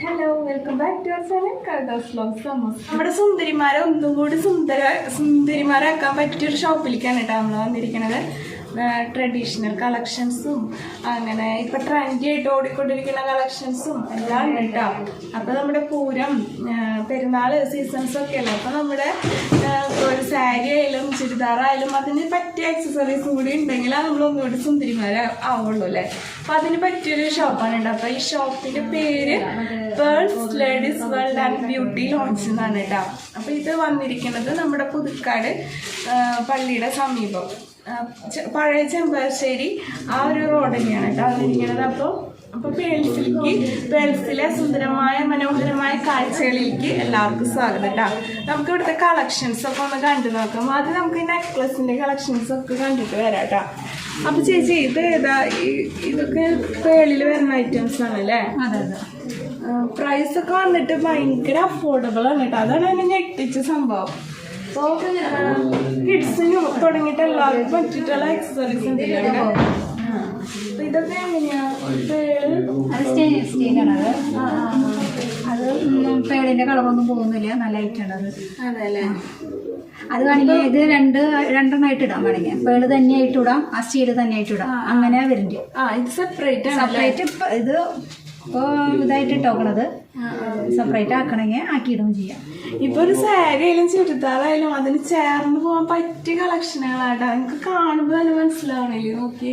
Hello, welcome back to our channel Kavitha's vlogs സമ്മോസ്. നമ്മുടെ സുന്ദരിമാരെ ഒന്നും കൂടി സുന്ദരിമാരാക്കാൻ പറ്റിയൊരു ഷോപ്പിലേക്കാണ് കേട്ടോ നമ്മൾ വന്നിരിക്കുന്നത്. ട്രഡീഷണൽ കളക്ഷൻസും അങ്ങനെ ഇപ്പം ട്രെൻഡി ആയിട്ട് ഓടിക്കൊണ്ടിരിക്കുന്ന കളക്ഷൻസും എല്ലാം ഉണ്ട് കേട്ടോ. അപ്പോൾ നമ്മുടെ പൂരം പെരുന്നാൾ സീസൺസൊക്കെ അല്ലേ, അപ്പോൾ നമ്മുടെ ഒരു സാരി ആയാലും ചുരിദാറായാലും അതിന് പറ്റിയ ആക്സസറീസും കൂടി ഉണ്ടെങ്കിൽ അത് നമ്മൾ ഒന്നുകൂടി സുന്ദരിമാരെ ആവുള്ളൂ അല്ലേ. അപ്പോൾ അതിന് പറ്റിയൊരു ഷോപ്പാണ് കേട്ടോ. അപ്പോൾ ഈ ഷോപ്പിൻ്റെ പേര് pearls ladies world and beauty launch എന്നാണ് കേട്ടോ. അപ്പോൾ ഇത് വന്നിരിക്കുന്നത് നമ്മുടെ പുതുക്കാട് പള്ളിയുടെ സമീപം പഴയ ചെമ്പാശ്ശേരി ആ ഒരു റോഡ് തന്നെയാണ് കേട്ടോ വന്നിരിക്കുന്നത്. അപ്പോൾ പേൾസിലെ സുന്ദരമായ മനോഹരമായ കാഴ്ചകളിലേക്ക് എല്ലാവർക്കും സ്വാഗതം കേട്ടോ. നമുക്ക് ഇവിടുത്തെ കളക്ഷൻസ് ഒക്കെ ഒന്ന് കണ്ടു നോക്കാം. ആദ്യം നമുക്ക് ഈ നെക്ലസിൻ്റെ കളക്ഷൻസ് ഒക്കെ കണ്ടിട്ട് വരാം കേട്ടോ. അപ്പോൾ ചേച്ചി ഇത് ഏതാ? ഇതൊക്കെ പേളിൽ വരുന്ന ഐറ്റംസ് ആണല്ലേ? അതെ അതെ. പ്രൈസ് ഒക്കെ വന്നിട്ട് ഭയങ്കര അഫോർഡബിൾ ആണ് കേട്ടോ. അതാണ് എന്നെ ഞെട്ടിച്ച സംഭവം. അപ്പോൾ കിഡ്സിന് തുടങ്ങിയിട്ട് എല്ലാവർക്കും പറ്റിയിട്ടുള്ള ആക്സസറീസ് എന്തെങ്കിലും. അപ്പോൾ ഇതൊക്കെ എങ്ങനെയാ? സ്റ്റീലാണത്. അത് പേടിന്റെ കളറൊന്നും പോകുന്നില്ല, നല്ല ഐറ്റാണ് അത്. അതെ അല്ലേ? അത് വേണമെങ്കിൽ ഇത് രണ്ടെണ്ണമായിട്ട് ഇടാം. വേണമെങ്കിൽ പേള് തന്നെയായിട്ട് ഇടാം, ആ സ്റ്റീല് തന്നെയായിട്ട് ഇടാം. അങ്ങനെ വരുന്നുണ്ട്. ഇത് സെപ്പറേറ്റ് ഇത് ഇപ്പോൾ ഇതായിട്ട് ഇട്ടോക്കണത് സെപ്പറേറ്റ് ആക്കണമെങ്കിൽ ആക്കിയിടുകയും ചെയ്യാം. ഇപ്പൊ ഒരു സാരി ആയാലും ചുരിദാറായാലും അതിന് ചേർന്ന് പോകാൻ പറ്റിയ കളക്ഷനുകളാട്ടോ. എനിക്ക് കാണുമ്പോൾ തന്നെ മനസ്സിലാവണില്ലേ? നോക്കി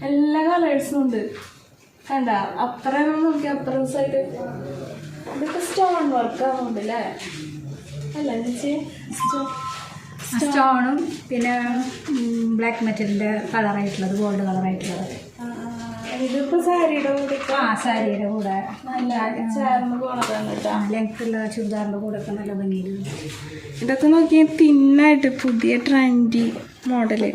എല്ലാ കളേഴ്സും ഉണ്ട് കണ്ട. അപ്പുറം നോക്കി അപ്പുറം സൈഡ് ഇതൊക്കെ സ്റ്റോൺ വർക്ക് ആവുന്നുണ്ട് അല്ലേ? അല്ല ചേച്ചി, സ്റ്റോണും പിന്നെ ബ്ലാക്ക് മെറ്റലിന്റെ കളറായിട്ടുള്ളത്, ഗോൾഡ് കളറായിട്ടുള്ളത്. ഇതിപ്പോ സാരിയുടെ കൂടെ സാരിയുടെ കൂടെ നല്ല ചേർന്ന് പോണതാണ് കേട്ടോ. ലെങ്ത്തുള്ള ചുരിദാറിന്റെ കൂടെ ഒക്കെ നല്ല ഭംഗിയിലുണ്ട്. ഇതൊക്കെ നോക്കി തിന്നായിട്ട് പുതിയ ട്രെൻഡി മോഡല്.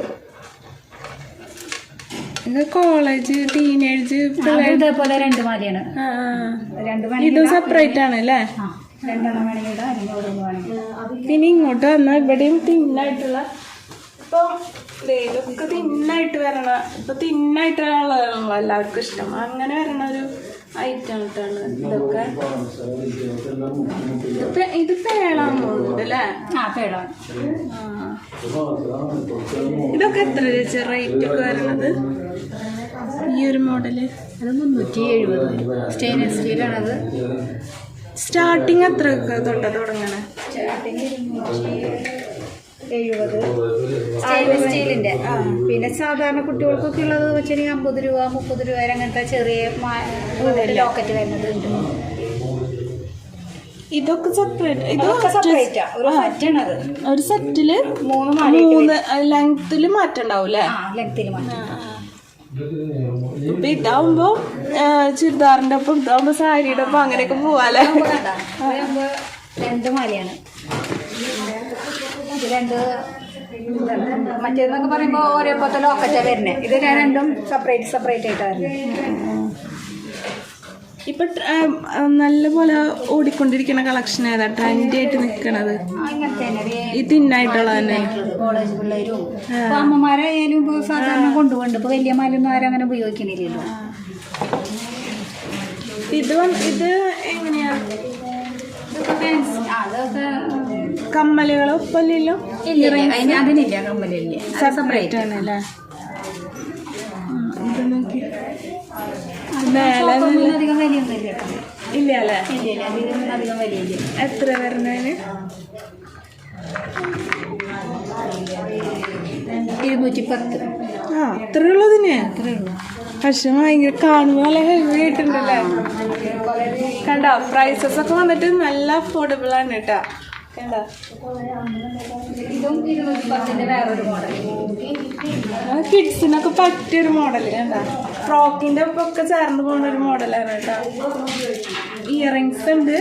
ഇത് കോളേജ് ടീനേജ് ഇതേപോലെ രണ്ട് മാലയാണ്. ഇത് സെപ്പറേറ്റ് ആണ് അല്ലേ? രണ്ടെണ്ണം വേണമെങ്കിൽ അല്ലെങ്കിൽ ഓരോന്ന് വേണമെങ്കിൽ. പിന്നെ ഇങ്ങോട്ട് വന്നാൽ ഇവിടെയും തിന്നായിട്ടുള്ള ഇപ്പോൾ ഇതൊക്കെ തിന്നായിട്ട് വരണ, ഇപ്പൊ തിന്നായിട്ടുള്ളതാണല്ലോ എല്ലാവർക്കും ഇഷ്ടം. അങ്ങനെ വരണ ഒരു ഐറ്റം ആയിട്ടാണ് ഇതൊക്കെ. ഇത് പേളാന്ന് തോന്നുന്നുണ്ട് അല്ലേ? പേളാണ്. ഇതൊക്കെ എത്ര ചേച്ചി റേറ്റ് ഒക്കെ വരണത് ഈ ഒരു മോഡല്? അത് 370. സ്റ്റെയിൻലെസ് സ്റ്റീലാണത്. സ്റ്റാർട്ടിങ് എത്ര തൊട്ടാ തുടങ്ങണേ? സ്റ്റാർട്ടിങ് 270 സ്റ്റെയിൻലെസ് സ്റ്റീലിന്റെ. പിന്നെ സാധാരണ കുട്ടികൾക്കൊക്കെ ഉള്ളത് വെച്ചിട്ടുണ്ടെങ്കിൽ 50 രൂപ 30 രൂപ അങ്ങനത്തെ ചെറിയ ലോക്കറ്റ് വരുന്നത് ഉണ്ട്. ഇതൊക്കെ സെപ്പറേറ്റ്. ഇതൊക്കെ സെപ്പറേറ്റാ, ഒരു സെറ്റാണ് അത്. ഒരു സെറ്റില് 3 ലെങ്ത്തില് മാറ്റം ഉണ്ടാവൂല്ലേ? ലെങ്ത്തിൽ മാറ്റം. ഇപ്പൊ ഇതാവുമ്പോ ചുരിദാറിന്റെ ഒപ്പം, ഇതാവുമ്പോ സാരിയുടെ ഒപ്പം അങ്ങനെയൊക്കെ പോവാല്ലേ? രണ്ട് മാലയാണ്. രണ്ട് മറ്റേന്നൊക്കെ പറയുമ്പോ ഒരേ പോലത്തെ ലോക്കറ്റാ വരുന്നേ. ഇത് രണ്ടും സെപ്പറേറ്റ് ആയിട്ടാ വരുന്നത്. ഇപ്പൊ നല്ല പോലെ ഓടിക്കൊണ്ടിരിക്കുന്ന കളക്ഷൻ ഏതാ ട്രെൻഡി ആയിട്ട് നിക്കണത്? ഇങ്ങനത്തെ ഈ തിന്നായിട്ടുള്ള തന്നെ. കോളേജ് പിള്ളേരും അമ്മമാരായാലും ഇപ്പൊ സാധാരണ കൊണ്ടുപോകുന്നുണ്ട്. ഇപ്പൊ വലിയ മാലൊന്നും ആരും അങ്ങനെ ഉപയോഗിക്കണില്ലല്ലോ. ഇത് എങ്ങനെയാ? അതൊക്കെ കമ്മലുകളോ ഒപ്പല്ലോ? അതിനില്ല, കമ്മലില്ല, സെപ്പറേറ്റ് ആണല്ലേ? ഇത് നോക്കി അധികം വിലയൊന്നും ഇല്ല. ഇല്ല അല്ലേ? ഇല്ല, അധികം വിലയില്ല. എത്ര വരുന്നതിന്? 210. അത്രേ ഉള്ളതിന്? അത്രേ ഉള്ളൂ. പക്ഷെ ഭയങ്കര കാണുമ്പോൾ നല്ല ഹെവി ആയിട്ടുണ്ടല്ലേ? കണ്ടോ? പ്രൈസസ് ഒക്കെ വന്നിട്ട് നല്ല അഫോർഡബിൾ ആണ് കേട്ടോ. കണ്ടോ? ഇതും 210 വേറൊരു മോഡൽ. കിഡ്സിനൊക്കെ പറ്റിയൊരു മോഡൽ കണ്ടോ? ഫ്രോക്കിന്റെ ഒപ്പം ഒക്കെ ചേർന്ന് പോകുന്ന ഒരു മോഡലാണ് കേട്ടോ. ഇയറിങ്സ് ഉണ്ട്.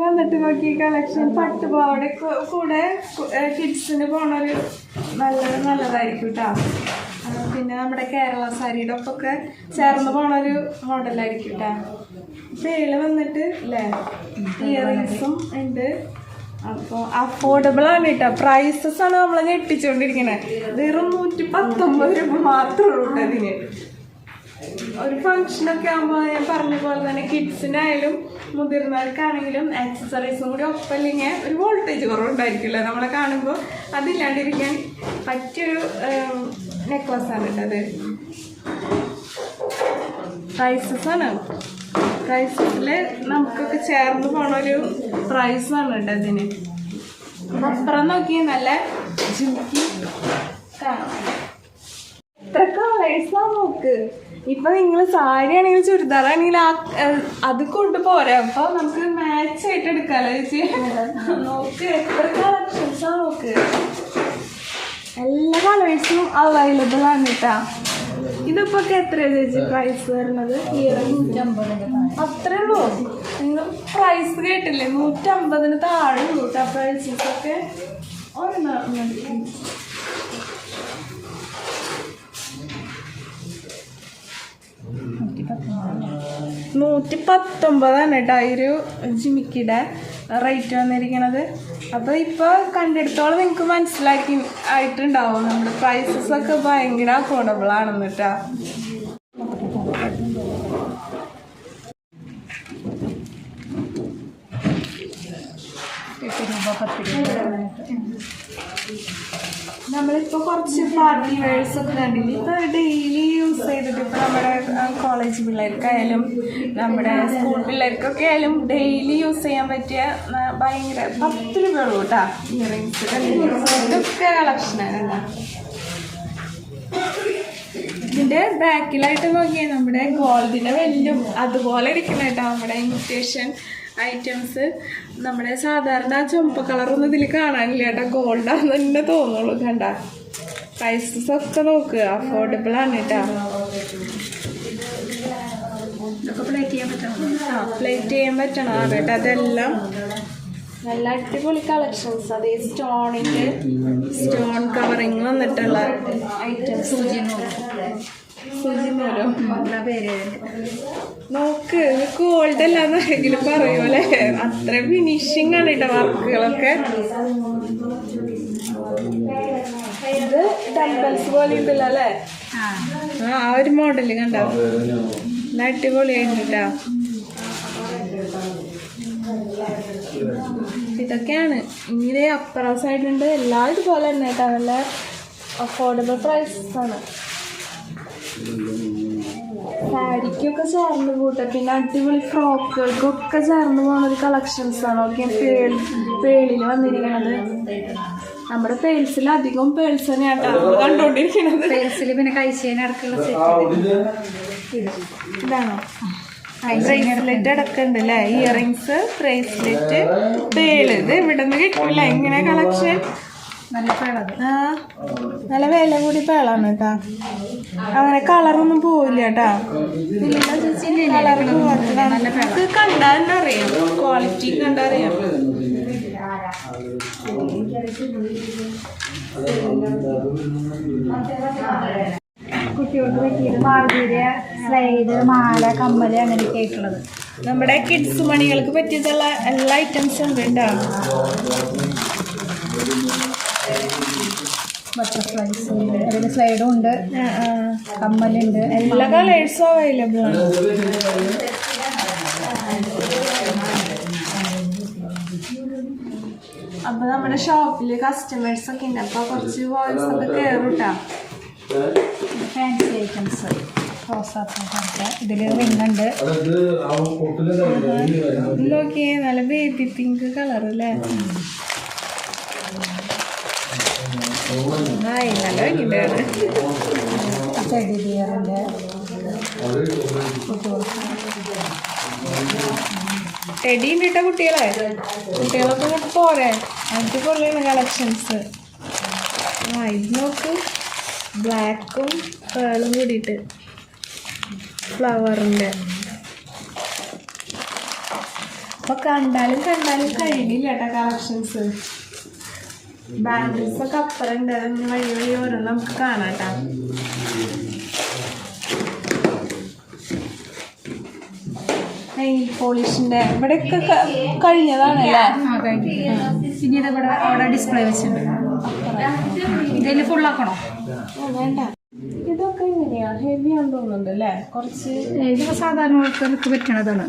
വന്നിട്ട് നോക്കി കളക്ഷൻ പട്ടുപാവടെ കൂടെ കിഡ്സിന് പോണൊരു നല്ലതായിരിക്കും കേട്ടോ. പിന്നെ നമ്മുടെ കേരള സാരിയുടെ ഒപ്പൊക്കെ ചേർന്ന് പോണൊരു മോഡലായിരിക്കും കേട്ടോ. പേള് വന്നിട്ട് അല്ലേ? ഇയറിങ്സും ഉണ്ട്. അപ്പോൾ അഫോർഡബിൾ ആണ് കേട്ടോ. പ്രൈസസ് ആണ് നമ്മളെ ഞെട്ടിച്ചുകൊണ്ടിരിക്കുന്നത്. വെറും 119 രൂപ മാത്രമേ ഉള്ളൂ കേട്ടോ ഇതിന്. ഒരു ഫങ്ഷനൊക്കെ ആകുമ്പോൾ ഞാൻ പറഞ്ഞ പോലെ തന്നെ കിഡ്സിനായാലും മുതിർന്നവർക്കാണെങ്കിലും ആക്സസറീസും കൂടി ഒപ്പല്ലെങ്കിൽ ഒരു വോൾട്ടേജ് കുറവുണ്ടായിരിക്കില്ല നമ്മളെ കാണുമ്പോൾ. അതില്ലാണ്ടിരിക്കാൻ പറ്റിയൊരു നെക്ലസ്സാണ് കേട്ടത്. പ്രൈസസാണ്. പ്രൈസസിൽ നമുക്കൊക്കെ ചേർന്ന് പോണൊരു പ്രൈസാണ് കേട്ടോ ഇതിന്. അപ്പുറം നോക്കി നല്ല ജിമിക്കി കാണാം. എത്ര കളേഴ്സാ നോക്ക്. ഇപ്പൊ നിങ്ങൾ സാരി ആണെങ്കിൽ ചുരിദാറാണെങ്കിൽ അത് കൊണ്ടുപോരാ. അപ്പൊ നമുക്ക് മാച്ച് ആയിട്ട് എടുക്കാലോ ചേച്ചി. നോക്ക് എത്ര കളക്ഷൻസാ നോക്ക്. എല്ലാ കളേഴ്സും അവൈലബിൾ ആണ് കേട്ടാ. ഇതിപ്പോ എത്രയാ ചേച്ചി പ്രൈസ് വരുന്നത്? 150. അത്രേ ഉള്ളൂ. നിങ്ങൾ പ്രൈസ് കേട്ടില്ലേ? 150 താഴെ ഉള്ളൂ കേട്ടോ പ്രൈസസൊക്കെ. 119 കേട്ടോ ഈ ഒരു ജിമിക്കിയുടെ റേറ്റ് വന്നിരിക്കണത്. അപ്പോൾ ഇപ്പോൾ കണ്ടെടുത്തോളം നിങ്ങൾക്ക് മനസ്സിലാക്കി ആയിട്ടുണ്ടാവും നമ്മുടെ പ്രൈസസൊക്കെ ഭയങ്കര അഫോർഡബിൾ ആണെന്ന് കേട്ടോ. നമ്മളിപ്പോൾ കുറച്ച് പാർട്ടി വെയർസ് ഒക്കെ കണ്ടില്ല. ഇപ്പോൾ ഡെയിലി യൂസ് ചെയ്തിട്ട് ഇപ്പോൾ നമ്മുടെ കോളേജ് പിള്ളേർക്കായാലും നമ്മുടെ സ്കൂൾ പിള്ളേർക്കൊക്കെ ആയാലും ഡെയിലി യൂസ് ചെയ്യാൻ പറ്റിയ ഭയങ്കര 10 രൂപയുള്ളൂ കേട്ടോ ഇയറിങ്സ്. ഇതൊക്കെ കളക്ഷനാണ് കേട്ടോ. ഇതിൻ്റെ ബാക്കിലായിട്ട് നോക്കിയാൽ നമ്മുടെ ഗോൾഡിൻ്റെ വെല്ലും അതുപോലെ ഇരിക്കുന്ന കേട്ടോ നമ്മുടെ ഇമിറ്റേഷൻ ഐറ്റംസ്. നമ്മുടെ സാധാരണ ചുമപ്പ് കളറൊന്നും ഇതിൽ കാണാനില്ല കേട്ടോ. ഗോൾഡാന്ന് തന്നെ തോന്നുള്ളൂ. കണ്ട പ്രൈസസ് ഒക്കെ നോക്കുക, അഫോർഡബിൾ ആണ് കേട്ടോ. പ്ലേറ്റ് ചെയ്യാൻ പറ്റണം കേട്ടോ. അതെല്ലാം നല്ല അടിപൊളി കളക്ഷൻസ്. അതേ സ്റ്റോണിൻ്റെ സ്റ്റോൺ കവറിങ് വന്നിട്ടുള്ള ഐറ്റംസ്. സുജിനൂരോ നോക്ക്. ഗോൾഡ് അല്ലാന്ന് ആരെങ്കിലും പറയുമല്ലേ? അത്ര ഫിനിഷിങ് ആണ് കേട്ടോ വർക്കുകളൊക്കെ. ഇത് ഡംബൽസ് പോലെ ഉണ്ടല്ലോ അല്ലേ? ആ ഒരു മോഡല് കണ്ടോ? നല്ല അടിപൊളിയായിരുന്നു കേട്ടോ. ഇതൊക്കെയാണ്. ഇങ്ങനെ അപ്പുറ സൈഡുണ്ട്. എല്ലാം ഇതുപോലെ തന്നെ കേട്ടോ. നല്ല അഫോർഡബിൾ പ്രൈസസ് ആണ്. സാരിക്കൊക്കെ ചേർന്ന് കൂട്ടെ. പിന്നെ അടിപൊളി ഫ്രോക്കുകൾക്കൊക്കെ ചേർന്ന് പോകുന്ന ഒരു കളക്ഷൻസ് ആണ്. ഓക്കെ, പേളിൽ വന്നിരിക്കണത്. നമ്മുടെ പേൾസിൽ അധികം പേൾസ് തന്നെയാട്ടോ കണ്ടോണ്ടിരിക്കണത്. പേഴ്സിൽ പിന്നെ കഴിച്ചതിനടക്കുള്ള ഇതാണോ? ബ്രേസ്ലെറ്റ് അടക്കമുണ്ട് അല്ലേ? Earrings, bracelet, pearl. ഇത് ഇവിടെ നിന്ന് കിട്ടില്ല ഇങ്ങനെ കളക്ഷൻ. നല്ല പേളത്. ആ നല്ല വില കൂടി പേളാണ് കേട്ടാ. അങ്ങനെ കളറൊന്നും പോവില്ല കേട്ടാ. കളർ പോവാത്തതാണ്. ഇത് കണ്ടാൽ തന്നെ അറിയാം, ക്വാളിറ്റി കണ്ടറിയാം. കുട്ടികൾക്ക് പറ്റിയത് മാധുര്യ, സ്ലൈഡ്, മാല, കമ്മല് അങ്ങനെയൊക്കെ ആയിട്ടുള്ളത്. നമ്മുടെ കിഡ്സ് മണികൾക്ക് പറ്റിയതുള്ള എല്ലാ ഐറ്റംസും ഉണ്ട് കേട്ടോ. ബട്ടർഫ്ലൈസ് ഉണ്ട്, അതിൽ സ്ലൈഡും ഉണ്ട്, കമ്മലുണ്ട്. എല്ലാ കളേഴ്സും അവൈലബിൾ ആണ്. അപ്പൊ നമ്മുടെ ഷോപ്പിൽ കസ്റ്റമേഴ്സ് ഒക്കെ ഉണ്ട്. അപ്പൊ കുറച്ച് വോയിസ് ഒക്കെ കയറും കേട്ടോ. ഫാൻസി ഐറ്റംസ്, റോസാപ്പൂക്കളൊക്കെ ഇതിൽ റിങ്ങുണ്ട്. നോക്കിയേ നല്ല ബേബി പിങ്ക് കളർ അല്ലേ? നല്ല ഭംഗിയുണ്ടാണ്. ടെഡി ബിയറിൻ്റെ ടെഡി ഉണ്ട് കേട്ടോ കുട്ടികളൊക്കെ ഇങ്ങോട്ട് പോരെ. അടിപൊളിയാണ് കളക്ഷൻസ്. ആ ഇത് നോക്ക്, ബ്ലാക്കും പേളും കൂടിയിട്ട് ഫ്ലവറിൻ്റെ. അപ്പൊ കണ്ടാലും കഴിയില്ല കേട്ടോ കളക്ഷൻസ്. ബാംഗിൾസ് ഒക്കെ അപ്പുറമുണ്ട്. അതിന് വഴി ഓരോന്നും നമുക്ക് കാണാം കേട്ടോ. നെയിൽ പോളിഷിന്റെ ഇവിടെയൊക്കെ കഴിഞ്ഞതാണല്ലേ? പിന്നെ ഇതവിടെ അവിടെ ഡിസ്പ്ലേ വെച്ചിട്ടുണ്ട്. ഇതിൽ ഫുള്ളാക്കണോ? വേണ്ട. ഇതൊക്കെ എങ്ങനെയാ ഹെവി ആണെന്ന് തോന്നുന്നുണ്ട് അല്ലേ? കുറച്ച് ഇതൊക്കെ സാധാരണ ആൾക്കാർക്ക് പറ്റണതാണ്.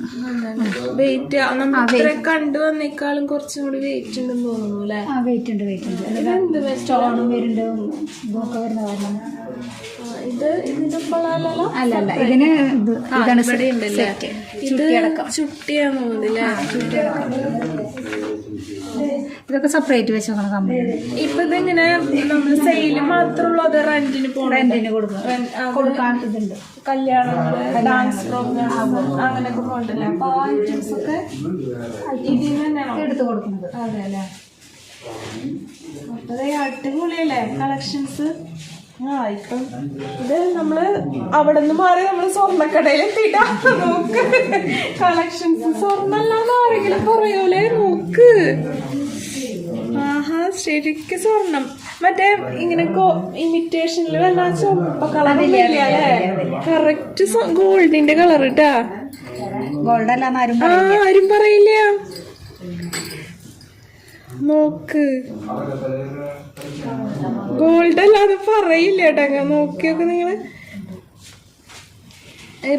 വെയിറ്റ് നമ്മൾ കണ്ടു വന്നേക്കാളും കുറച്ചും കൂടി വെയിറ്റ് ഉണ്ടെന്ന് തോന്നുന്നു അല്ലേ? വെയിറ്റ് ഉണ്ട്. സ്റ്റോണും വരുന്നുണ്ട്, ഇതൊക്കെ വരുന്ന കാരണം. ഇത് ഇതിന്റെ കൊള്ളാലോ? അല്ല, ഇതിന് ഇതാണ് ഉണ്ടല്ലേ? ഇത് ചുട്ടിയാന്ന് തോന്നുന്നില്ലേ? ഇതൊക്കെ സെപ്പറേറ്റ് വെച്ചേക്കണം കമ്പനി. ഇപ്പൊ ഇതെങ്ങനെ നമ്മള് സെയില് മാത്രമുള്ളൂ അത് റെന്റിന് റെന്റിന് കൊടുക്കാൻ ഇതുണ്ട്. കല്യാണങ്ങള്, ഡാൻസ് പ്രോഗ്രാം അങ്ങനെയൊക്കെ പോകണ്ടല്ലേ? അപ്പൊ ആ ഐറ്റംസ് ഒക്കെ ഇതിന് തന്നെയാണോ എടുത്തു കൊടുക്കുന്നത്? അതെ അല്ലേ? അപ്പൊ അടിപൊളിയല്ലേ കളക്ഷൻസ്? ഇപ്പം ഇത് നമ്മള് അവിടെ നിന്ന് മാറി നമ്മള് സ്വർണ്ണക്കടയിൽ എത്തിയിട്ടാ. നോക്ക് കളക്ഷൻസ്. സ്വർണ്ണല്ലാന്ന് ആരെങ്കിലും പറയൂലേ? നോക്ക്. ശരിക്കും സ്വർണം. മറ്റേ ഇങ്ങനെ ഇമിറ്റേഷനിൽ വല്ല ചുവപ്പ കളറില്ലേ? കറക്റ്റ് ഗോൾഡിന്റെ കളർ ഇട്ടാ. ഗോൾഡ് അല്ലാന്ന് ആരും പറയില്ല. നോക്ക്, ഗോൾഡ് അല്ലാതെ പറയില്ല കേട്ടോ. നോക്കിയൊക്കെ നിങ്ങള്.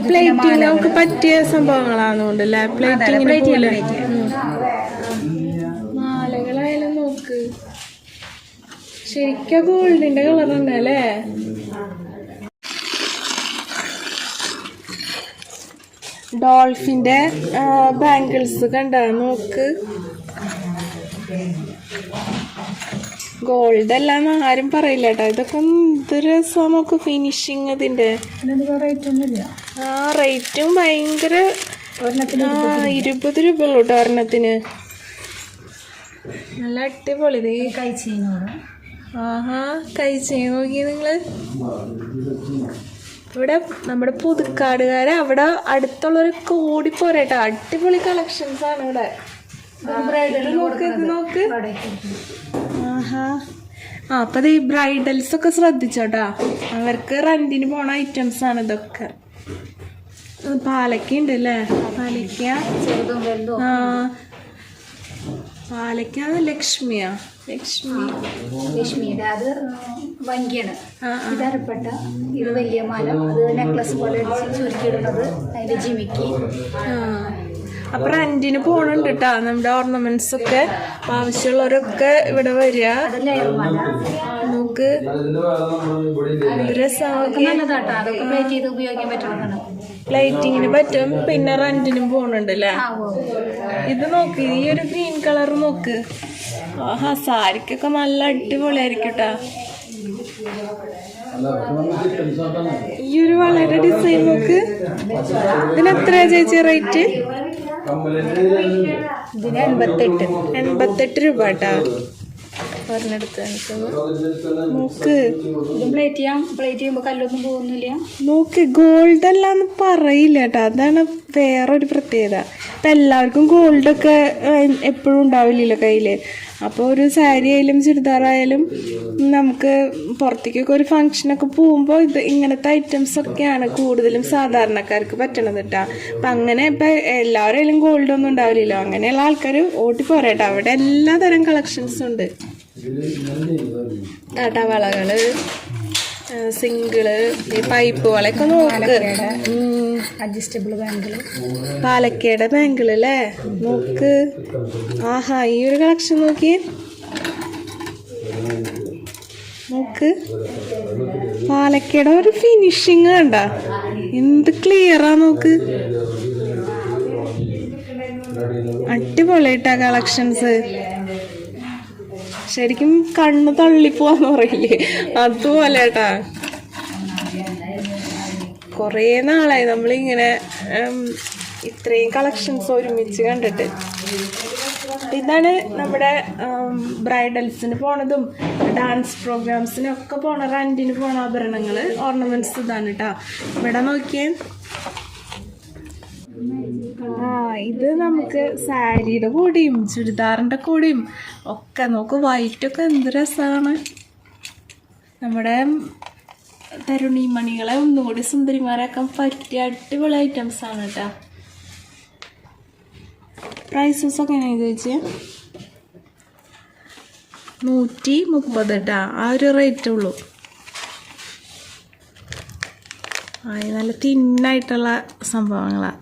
പ്ലേറ്റിംഗ് നമുക്ക് പറ്റിയ സംഭവങ്ങളാണെന്നുണ്ടല്ലേ? പ്ലേറ്റിങ്ങിന് പോലെ മാലകളായാലും നോക്ക്, ശരിക്കും ഗോൾഡിന്റെ കളർ ഉണ്ട് അല്ലേ? ഡോൾഫിന്റെ ബാംഗിൾസ് കണ്ട നോക്ക്. ഗോൾഡ് അല്ലാന്ന് ആരും പറയില്ല കേട്ടോ. ഇതൊക്കെ എന്ത് രസം നോക്ക് ഫിനിഷിങ് ഇതിന്റെ. റേറ്റും ഭയങ്കര. 20 രൂപ ഉള്ളൂ കേട്ടോ ഒരെണ്ണത്തിന്. നല്ല അടിപൊളി. കൈ ചെയ്യുന്നോട് കൈ ചെയ്ത് നോക്കിയ നിങ്ങള്. ഇവിടെ നമ്മുടെ പുതുക്കാടുകാരെ അവിടെ അടുത്തുള്ളവർ കൂടി പോരേട്ടോ. അടിപൊളി കളക്ഷൻസ് ആണ് ഇവിടെ. നോക്ക്. അപ്പൊ ഈ ബ്രൈഡൽസ് ഒക്കെ ശ്രദ്ധിച്ചോട്ടാ. അവർക്ക് റെന്റിന് പോണ ഐറ്റംസ് ആണ് ഇതൊക്കെ. പാലക്ക ഉണ്ട് അല്ലേ? പാലക്ക പാലക്ക ലക്ഷ്മിയാ? ലക്ഷ്മിയുടെ അത് വങ്കിയാണ്. ഇത് അരപ്പട്ട, ഇത് വലിയ മാല, അത് നെക്ലസ് പോലെ ചുരുക്കിയിടുന്നത്, അതിന്റെ ജിമിക്ക്. അപ്പൊ റെന്റിന് പോണുണ്ട് കേട്ടാ നമ്മുടെ ഓർണമെന്റ്സ് ഒക്കെ. ആവശ്യമുള്ളവരൊക്കെ ഇവിടെ വരിക. നമുക്ക് പ്ലേറ്റിങ്ങിന് പറ്റും, പിന്നെ റെന്റിനും പോണുണ്ടല്ലേ? ഇത് നോക്ക്, ഈ ഒരു ഗ്രീൻ കളർ നോക്ക്. സാരിക്കൊക്കെ നല്ല അടിപൊളിയായിരിക്കും കേട്ടാ. ഈ ഒരു വളരെ ഡിസൈൻ നോക്ക്. ഇതിന് എത്രയാ ചേച്ചി റേറ്റ്? ഇതിന് 88 രൂപ കേട്ടാ പറഞ്ഞെടുത്ത്. നോക്ക്, പ്ലേറ്റ് ചെയ്യുമ്പോ കല്ലൊന്നും പോകുന്നില്ല. നോക്ക്, ഗോൾഡ് അല്ലാന്ന് പറയില്ല കേട്ടോ. അതാണ് വേറൊരു പ്രത്യേകത. ഇപ്പം എല്ലാവർക്കും ഗോൾഡൊക്കെ എപ്പോഴും ഉണ്ടാവില്ലല്ലോ കയ്യിൽ. അപ്പോൾ ഒരു സാരി ആയാലും ചുരിദാറായാലും നമുക്ക് പുറത്തേക്കൊക്കെ ഒരു ഫങ്ഷനൊക്കെ പോകുമ്പോൾ ഇങ്ങനത്തെ ഐറ്റംസൊക്കെയാണ് കൂടുതലും സാധാരണക്കാർക്ക് പറ്റണത് കേട്ടോ. അപ്പം അങ്ങനെ ഇപ്പം എല്ലാവരും ഗോൾഡൊന്നും ഉണ്ടാവില്ലല്ലോ. അങ്ങനെയുള്ള ആൾക്കാർ ഓട്ടിപ്പോരേട്ടോ. അവിടെ എല്ലാ തരം കളക്ഷൻസും ഉണ്ട്. വളകള്, സിംഗിള്, ഈ പൈപ്പ് വളയൊക്കെ നോക്ക്. അഡ്ജസ്റ്റബിൾ ബാങ്കിള്, പാലക്കയുടെ ബാങ്കിള് അല്ലേ? നോക്ക്. ഈ ഒരു കളക്ഷൻ നോക്കി. നോക്ക്, പാലക്കയുടെ ഒരു ഫിനിഷിങ് കണ്ട, എന്ത് ക്ലിയറാ നോക്ക്. അടിപൊളിയായിട്ടാ കളക്ഷൻസ്. ശരിക്കും കണ്ണ് തള്ളിപ്പോവാന്ന് പറയില്ലേ, അതുപോലെ കേട്ടാ. കുറേ നാളായി നമ്മളിങ്ങനെ ഇത്രയും കളക്ഷൻസ് ഒരുമിച്ച് കണ്ടിട്ട്. ഇതാണ് നമ്മുടെ ബ്രൈഡൽസിന് പോണതും ഡാൻസ് പ്രോഗ്രാംസിനൊക്കെ പോണ റെന്റിന് പോണ ആഭരണങ്ങൾ, ഓർണമെന്റ്സ് ഇതാണ് കേട്ടോ. ഇവിടെ നോക്കിയേ. ഇത് നമുക്ക് സാരിയുടെ കൂടെയും ചുരിദാറിൻ്റെ കൂടെയും ഒക്കെ നോക്ക്. വൈറ്റൊക്കെ എന്ത് രസമാണ്. നമ്മുടെ തരുണിമണികളെ ഒന്നുകൂടി സുന്ദരിമാരാക്കാൻ പറ്റിയ അടിപൊളി ഐറ്റംസ് ആണ് കേട്ടോ. പ്രൈസസ് ഒക്കെ എങ്ങനെയാണ് ചോദിച്ചേ? 130 കേട്ടോ. ആ ഒരു റേറ്റേ ഉള്ളൂ. നല്ല തിന്നായിട്ടുള്ള സംഭവങ്ങളാണ്.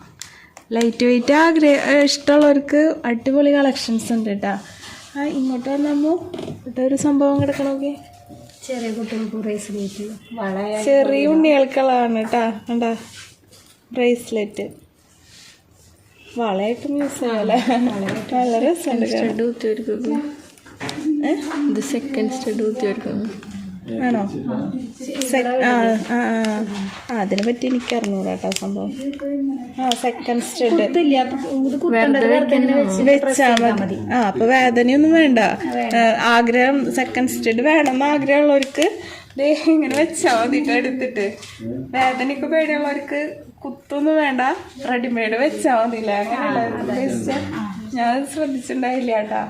ലൈറ്റ് വെയിറ്റ് ഇഷ്ടമുള്ളവർക്ക് അടിപൊളി കളക്ഷൻസ് ഉണ്ട് കേട്ടോ. ഇങ്ങോട്ട് വന്നപ്പോൾ ഇതൊരു സംഭവം കിടക്കണമൊക്കെ ചെറിയ കുട്ടികൾക്ക് ബ്രേസ്ലെറ്റ്, ചെറിയ ഉണ്ണികൾക്കുള്ളതാണ് കേട്ടോ. കണ്ടാ ബ്രേസ്ലെറ്റ് വളയായിട്ടും യൂസ് ചെയ്യാമല്ലേ. നല്ല രസമുണ്ട്. ഇത് സെക്കൻഡ് സ്റ്റഡ് കുത്തിവെക്കുന്നു ആണോ? അതിനെ പറ്റി എനിക്ക് അറിഞ്ഞൂടാ കേട്ടോ സംഭവം. സെക്കൻഡ് സ്റ്റഡ് വെച്ചാൽ മതി. അപ്പൊ വേദനയൊന്നും വേണ്ട. ആഗ്രഹം സെക്കൻഡ് സ്റ്റഡ് വേണമെന്ന് ആഗ്രഹമുള്ളവർക്ക് ഇങ്ങനെ വെച്ചാൽ മതി എടുത്തിട്ട്. വേദനയ്ക്ക് പേടിയുള്ളവർക്ക് കുത്തൊന്നും വേണ്ട, റെഡിമെയ്ഡ് വെച്ചാൽ മതിയില്ല. അങ്ങനെയുള്ള ഞാൻ ശ്രദ്ധിച്ചിട്ടുണ്ടായില്ല കേട്ടാ.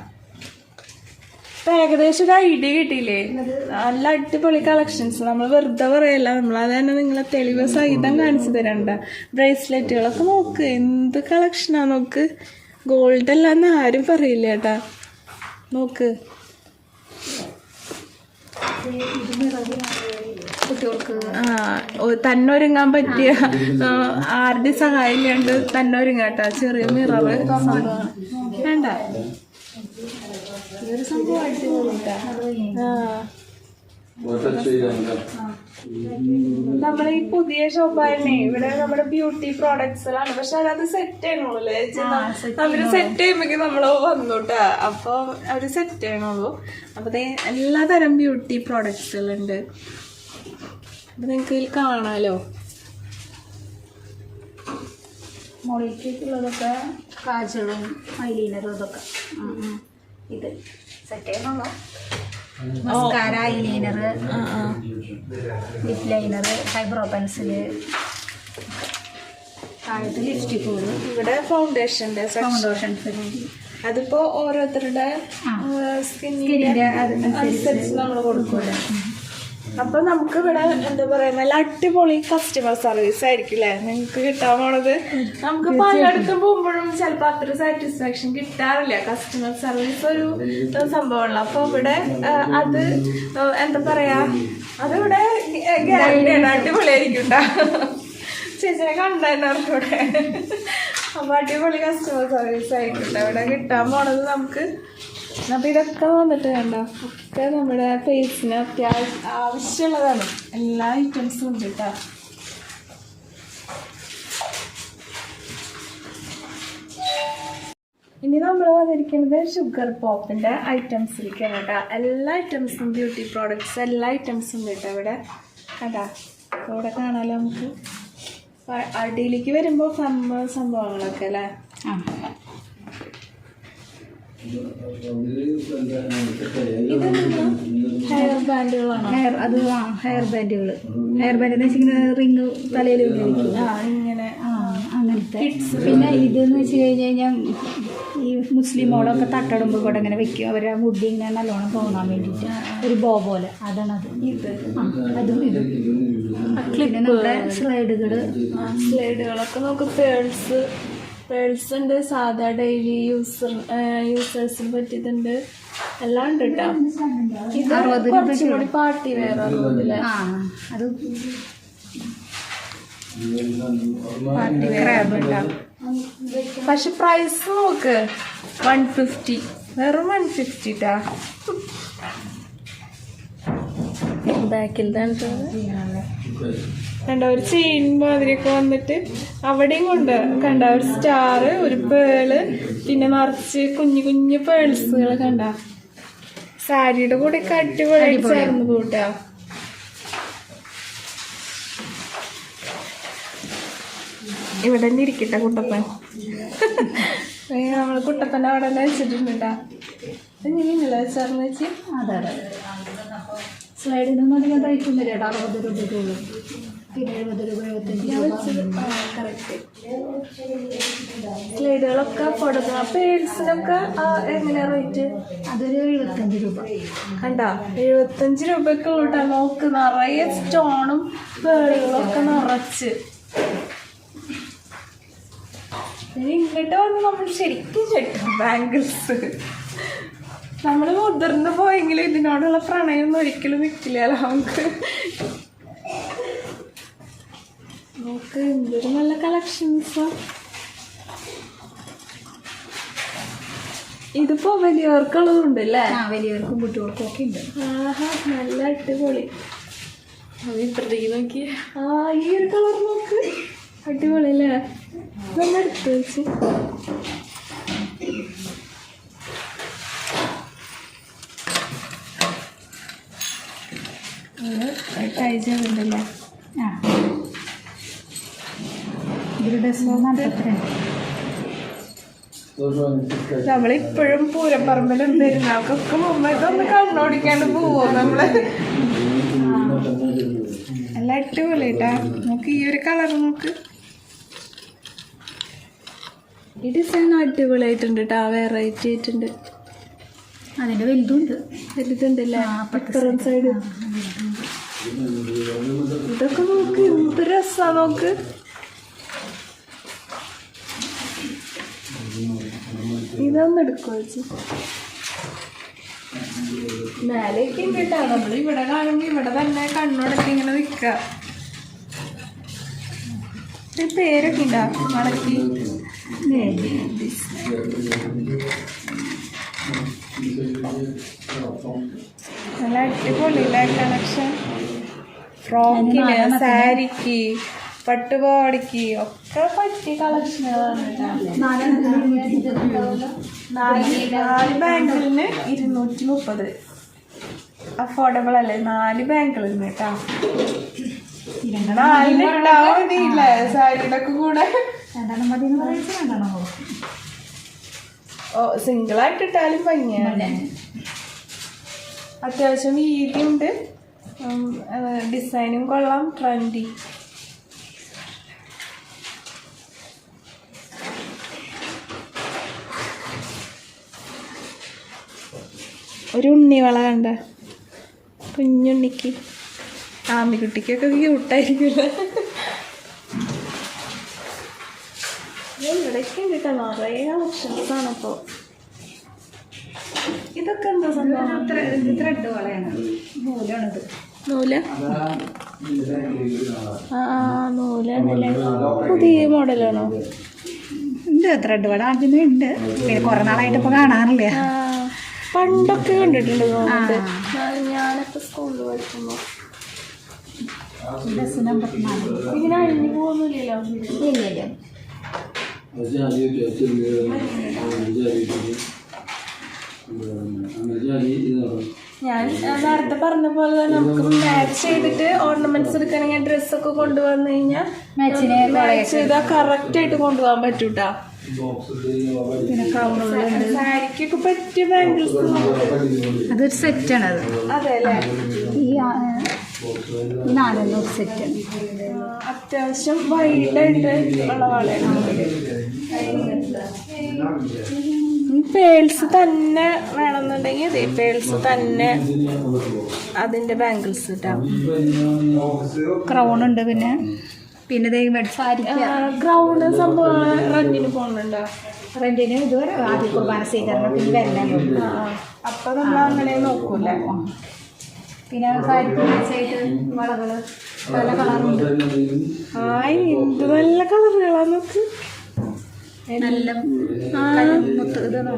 ഏകദേശം ഒരു ഐഡിയ കിട്ടിയില്ലേ? നല്ല അടിപൊളി കളക്ഷൻസ്. നമ്മൾ വെറുതെ പറയല്ല, നമ്മളത് തന്നെ നിങ്ങളെ തെളിവ് സഹിതം കാണിച്ചു തരണ്ട. ബ്രേസ്ലെറ്റുകളൊക്കെ നോക്ക്, എന്ത് കളക്ഷനാ നോക്ക്. ഗോൾഡ് അല്ലാന്ന് ആരും പറയില്ല കേട്ടാ. നോക്ക്, കുട്ടികൾക്ക് തന്നൊരുങ്ങാൻ പറ്റിയ ആരുടെ സഹായം ഇല്ലാണ്ട് തന്നൊരുങ്ങാട്ടാ. ചെറിയ മിററ് വേണ്ട, ഇതൊരു സംഭവം അടിപൊളിട്ടാ. നമ്മളെ ഈ പുതിയ ഷോപ്പായിരുന്നേ, ഇവിടെ നമ്മുടെ ബ്യൂട്ടി പ്രോഡക്ട്സിലാണ്. പക്ഷെ അത് സെറ്റ് ചെയ്യണുള്ളൂ അല്ലേ? അവര് സെറ്റ് ചെയ്യുമ്പോഴേക്കും നമ്മള് വന്നോട്ടാ. അപ്പൊ അവര് സെറ്റ് ചെയ്യണുള്ളൂ. അപ്പൊ എല്ലാ തരം ബ്യൂട്ടി പ്രോഡക്ട്സുകളുണ്ട്. അപ്പൊ നിങ്ങക്ക് ഇതിൽ കാണാലോ. മോളിലേക്കുള്ളതൊക്കെ കാജളും ഐലൈനറും ഇതൊക്കെ ഇത് സെറ്റ് ചെയ്യണുള്ളൂ. Mascara, eyeliner, lip liner, eyebrow pencil, താഴത്ത് ലിപ്സ്റ്റിക്കുകൾ, ഇവിടെ ഫൗണ്ടേഷൻ്റെ അതിപ്പോ ഓരോരുത്തരുടെ സ്കിന്നിന്റെ അനുസരിച്ച് നമ്മൾ കൊടുക്കൂല. അപ്പൊ നമുക്ക് ഇവിടെ എന്താ പറയാ, നല്ല അടിപൊളി കസ്റ്റമർ സർവീസ് ആയിരിക്കും അല്ലേ നിങ്ങൾക്ക് കിട്ടാൻ പോണത്. നമുക്ക് പലയിടത്തും പോകുമ്പോഴും ചിലപ്പോൾ അത്ര സാറ്റിസ്ഫാക്ഷൻ കിട്ടാറില്ല. കസ്റ്റമർ സർവീസ് ഒരു സംഭവമുള്ള. അപ്പൊ ഇവിടെ അത് എന്താ പറയാ, അതിവിടെ ഗ്യാരണ്ടിയാണ്, അടിപൊളിയായിരിക്കും ട്ടോ. ചേച്ചിനെ കണ്ടായിരുന്നു ഇവിടെ. അപ്പൊ അടിപൊളി കസ്റ്റമർ സർവീസ് ആയിരിക്കും ഇവിടെ കിട്ടാൻ പോണത് നമുക്ക്. അപ്പം ഇതൊക്കെ വന്നിട്ട് കണ്ടോ, ഒക്കെ നമ്മുടെ ഫേസിന് അത്യാവശ്യം ആവശ്യമുള്ളതാണ്. എല്ലാ ഐറ്റംസും ഉണ്ട് കേട്ടോ. ഇനി നമ്മൾ വന്നിരിക്കുന്നത് ഷുഗർ പോപ്പിൻ്റെ ഐറ്റംസിലേക്കാണ് കേട്ടോ. എല്ലാ ഐറ്റംസും ബ്യൂട്ടി പ്രോഡക്ട്സ് എല്ലാ ഐറ്റംസും ഉണ്ട് കേട്ടോ ഇവിടെ. കണ്ടാ ഇവിടെ കാണാമല്ലോ നമുക്ക്. അടിയിലേക്ക് വരുമ്പോൾ സംഭവങ്ങളൊക്കെ അല്ലേ. ഹെയർ ബാൻഡുകളാണ്. ഹെയർ ബാൻഡുകൾ എന്ന് വെച്ചിങ്ങനെ റിങ് തലയിൽ ഉപയോഗിക്കും. ഇങ്ങനെ അങ്ങനത്തെ. പിന്നെ ഇതെന്ന് വെച്ച് കഴിഞ്ഞാൽ ഈ മുസ്ലിം മോളൊക്കെ തട്ടടുമ്പോൾ കൂടെ ഇങ്ങനെ വെക്കും. അവരെ മുടി ഇങ്ങനെ നല്ലോണം തോന്നാൻ വേണ്ടിയിട്ട് ഒരു ബോ പോലെ. അതാണത്. ഇത് അതും ഇതും. പിന്നെ നമ്മുടെ സ്ലൈഡുകളൊക്കെ നമുക്ക് പേഴ്സ് ഉണ്ട്, സാധാ ഡെയിലി യൂസേഴ്സിന് പറ്റിയതുണ്ട്, എല്ലാം ഉണ്ട് കേട്ടോ. ഇത് കുറച്ചും കൂടി പാർട്ടി വെയർ അല്ലേ. അത് പാർട്ടി വെയർ ഉണ്ടാവും. പക്ഷെ പ്രൈസ് നോക്ക് 150, വെറും 150 ട്ടാ. ബാക്കിൽ കണ്ട ഒരു ചെയിൻ മാതിരിയൊക്കെ വന്നിട്ട് അവിടെയും കൊണ്ട് കണ്ട ഒരു സ്റ്റാർ, ഒരു പേള്, പിന്നെ നിറച്ച് കുഞ്ഞു കുഞ്ഞു പേൾസുകൾ കണ്ട. സാരിയുടെ കൂടെ അടിപൊളി ചേർന്ന് കൂട്ടാ. ഇവിടെ തന്നെ ഇരിക്കട്ടെ കുട്ടപ്പൻ. നമ്മള് കുട്ടപ്പൻ അവിടെ തന്നെ വെച്ചിട്ടുണ്ട് കേട്ടാ. ഇങ്ങനെയല്ല വെച്ചാർന്ന് വെച്ച്. അതെ സ്ലൈഡിനൊന്നും അധികം തയ്ക്കുന്നില്ല കേട്ടോ. 60 രൂപയ്ക്കുള്ളൂ. പിന്നെ 70 രൂപ 75 രൂപ. കറക്റ്റ്. സ്ലൈഡുകളൊക്കെ കൊടുക്കുക. പേഴ്സിനൊക്കെ എങ്ങനെയാ റേറ്റ്? അതൊരു 75 രൂപ. കണ്ടോ 75 രൂപയ്ക്ക് കൂട്ടാ. നോക്ക് നിറയെ സ്റ്റോണും പേളുകളൊക്കെ നിറച്ച്. ഇങ്ങോട്ട് വന്ന് നമ്മൾ ശരിക്കും ചെട്ടും ബാംഗിൾസ്. നമ്മൾ മുതിർന്നു പോയെങ്കിലും ഇതിനോടുള്ള പ്രണയം ഒരിക്കലും നിൽക്കില്ല നമുക്ക്. നോക്ക് എന്തൊരു നല്ല കളക്ഷൻസാ. ഇതിപ്പോ വലിയവർക്കുള്ളതുണ്ട് അല്ലേ? വലിയവർക്കും കുട്ടികൾക്കും ഒക്കെ ഉണ്ട്. ആഹാ, നല്ല അടിപൊളി. ഇപ്പഴത്തേക്ക് നോക്കി. ഈ ഒരു കളർ നോക്ക്, അടിപൊളി അല്ലേ? നല്ല എടുത്ത് വെച്ച് ട്രൈ ചെയ്തിട്ടുണ്ടല്ലേ? ഇതൊരു ഡ്രസ്സ് 42. നമ്മളിപ്പോഴും പൂരപ്പറമ്പിലും പെരുന്നാൾക്കൊക്കെ മുമ്പ് ഇതൊന്ന് കണ്ണോടിക്കാണ്ട് പോവോ നമ്മള്? നല്ല അടിപൊളിട്ടാ. നോക്ക് ഈ ഒരു കളർ നോക്ക്, ഈ ഡിസൈൻ അടിപൊളിയായിട്ടുണ്ട് കേട്ടോ. വെറൈറ്റി ആയിട്ടുണ്ട്. അതിൻ്റെ വലുതുണ്ട്. വലുതുണ്ടല്ലേ? ഇപ്പുറം സൈഡ് ഇതൊക്കെ നോക്ക്, എന്ത് രസാ നോക്ക്. ഇതൊന്നും എടുക്കുമോ ചേച്ചി? മേലേക്ക് ഉണ്ട് കേട്ടോ. നമ്മൾ ഇവിടെ കാണുമ്പോൾ ഇവിടെ തന്നെ കണ്ണോടൊക്കെ ഇങ്ങനെ നിൽക്കുക. പേരൊക്കെ ഉണ്ടോ മടക്കി? നല്ല അടിപൊളിയില്ലേ കളക്ഷൻ? ഫ്രോക്കിന്, സാരിക്ക്, പട്ടുപാവാടിക്ക് ഒക്കെ പറ്റിയ കളക്ഷനുകളാണ്. 4 ബാങ്കിളിന് 230. അഫോർഡബിൾ അല്ലേ? 4 ബാങ്കിളിന് കേട്ടോ. 4 ഇട്ടാൽ മതിയില്ലേ സാരിയുടെ ഒക്കെ കൂടെ? സിംഗിളായിട്ട് ഇട്ടാലും ഭംഗിയാണ്. അത്യാവശ്യം വീതിയുണ്ട്, ഡിസൈനും കൊള്ളാം, ട്രെൻഡി. ഒരു ഉണ്ണിവള കണ്ട, കുഞ്ഞുണ്ണിക്ക്. ആമിക്കുട്ടിക്കൊക്കെ ക്യൂട്ടായിരിക്കുമല്ലേ? ഇവിടേക്ക് ഉണ്ട് കേട്ടോ, നിറയെ കളക്ഷൻസാണ്. അപ്പോൾ ഇതൊക്കെ എന്താ സംഭവം? ത്രെഡ് വളയാണ്, നൂലാണിത്. നൂല്? നൂലാണല്ലേ? പുതിയ മോഡലാണോ? ഉണ്ട് ത്രെഡ് വള ആദ്യമേ ഉണ്ട്. പിന്നെ കുറെ നാളായിട്ട് ഇപ്പോൾ കാണാറില്ല. പണ്ടൊക്കെ കണ്ടിട്ടുണ്ട് തോന്നുന്നുണ്ട്. ഞാനൊക്കെ സ്കൂളിൽ പഠിക്കുമ്പോൾ. Dress number 4. ഇങ്ങനെ അഴിഞ്ഞു പോകുന്നില്ലല്ലോ? ഇല്ല. ഞാൻ നേരത്തെ പറഞ്ഞ പോലെ തന്നെ നമുക്ക് മാച്ച് ചെയ്തിട്ട് ഓർണമെന്റ്സ് എടുക്കണമെങ്കിൽ ഡ്രസ്സൊക്കെ കൊണ്ടുവന്നു കഴിഞ്ഞാൽ മാച്ച് ചെയ്താൽ കറക്റ്റ് ആയിട്ട് കൊണ്ടുപോകാൻ പറ്റൂട്ടാ. പിന്നെ സാരിക്കൊക്കെ പറ്റിയ ബാംഗിൾസ് അതൊരു സെറ്റാണ്. അത് അതെ അല്ലേ? ഈ 4 സെറ്റാണ്. അത്യാവശ്യം വൈഡായിട്ട് ഉള്ള വളയാണ്. പേൾസ് തന്നെ വേണമെന്നുണ്ടെങ്കിൽ അതെ, പേൾസ് തന്നെ അതിന്റെ ബാംഗിൾസ് കിട്ടാം. ക്രൗൺ ഉണ്ട്. പിന്നെ സാരി ക്രൗണ് സംഭവം റെന്റിന് പോകുന്നുണ്ടോ? റെന്റിന് ഇതുവരെ ആദ്യ കുർബാന സ്വീകരണം പിന്നെ വരണല്ലോ. അപ്പൊ നമ്മൾ അങ്ങനെ നോക്കൂല. പിന്നെ സാരിക്ക് മാച്ചായിട്ട് വളകള് പല കളറുണ്ട്. എന്ത് നല്ല കളറുകളാ നോക്ക്. നല്ല മുത്ത് ഇതാണ്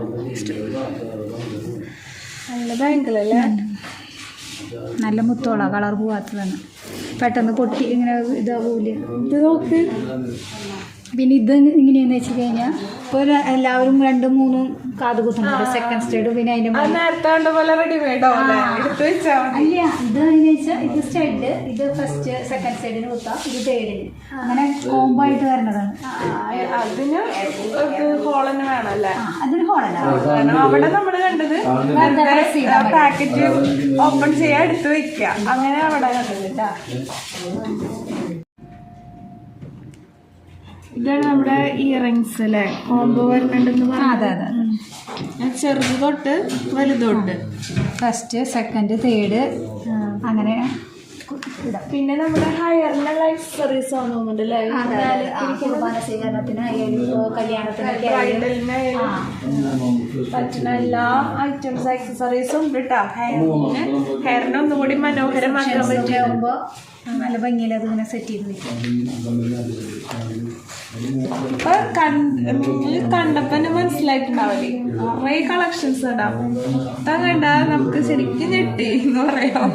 നല്ല ബാങ്കിളല്ലേ? നല്ല മുത്തോളാ, കളർ പോവാത്തതാണ്. പെട്ടെന്ന് പൊട്ടി ഇങ്ങനെ ഇതാവൂല. ഇത് നോക്ക്. പിന്നെ ഇത് ഇങ്ങനെയാന്ന് വെച്ച് കഴിഞ്ഞാൽ ഇപ്പോൾ എല്ലാവരും 2-3 കാത് കുത്തുന്നുണ്ട്. Second stayed. പിന്നെ അതിന്റെ നേരത്തെ കണ്ട പോലെ റെഡിമെയ്ഡോ എടുത്ത് വെച്ചാൽ അല്ല. ഇത് എന്ന് വെച്ചാൽ ഇത് സ്റ്റെഡ്, ഇത് ഫസ്റ്റ് സെക്കൻഡ് സ്റ്റേഡിന് കുത്താം, ഇത് തേർഡിന്. അങ്ങനെ കോംബോ ആയിട്ട് വരുന്നതാണ്. അതിന് ഹോളന് വേണമല്ലേ? അതിന് ഹോളല്ല. അവിടെ നമ്മൾ കണ്ടത് പാക്കറ്റ് ഓപ്പൺ ചെയ്യാൻ എടുത്ത് വെക്കുക, അങ്ങനെ അവിടെ കണ്ടത് കേട്ടാ. ഇതാണ് നമ്മുടെ ഇയറിങ്സ് അല്ലേ? കോംബോ വരുന്നുണ്ടെന്ന് പറഞ്ഞു. ചെറുത് തൊട്ട് വലുത് തൊട്ട് ഫസ്റ്റ് സെക്കൻഡ് തേർഡ് അങ്ങനെ. പിന്നെ നമ്മുടെ ഹയറിനുള്ള ആക്സസറീസ് ആണ് തോന്നുന്നുണ്ടല്ലേ? കുർബാന സ്വീകരണത്തിനായാലും കല്യാണത്തിനൊക്കെ പറ്റുന്ന എല്ലാ ഐറ്റംസ് ആക്സസറീസും ഉണ്ട് കേട്ടോ. ഹെയറിനെ ഒന്നും കൂടി മനോഹരമാക്കാൻ പറ്റുമ്പോൾ നല്ല ഭംഗിയിൽ അതിങ്ങനെ സെറ്റ് ചെയ്ത് വെക്കും. ഇപ്പൊ കണ്ടപ്പോ തന്നെ മനസ്സിലായിട്ടുണ്ടാവില്ലേ കുറേ കളക്ഷൻസ് ഉണ്ടാവും. മൊത്തം കണ്ടാ നമുക്ക് ശരിക്കും ഞെട്ടി എന്ന് പറയാം.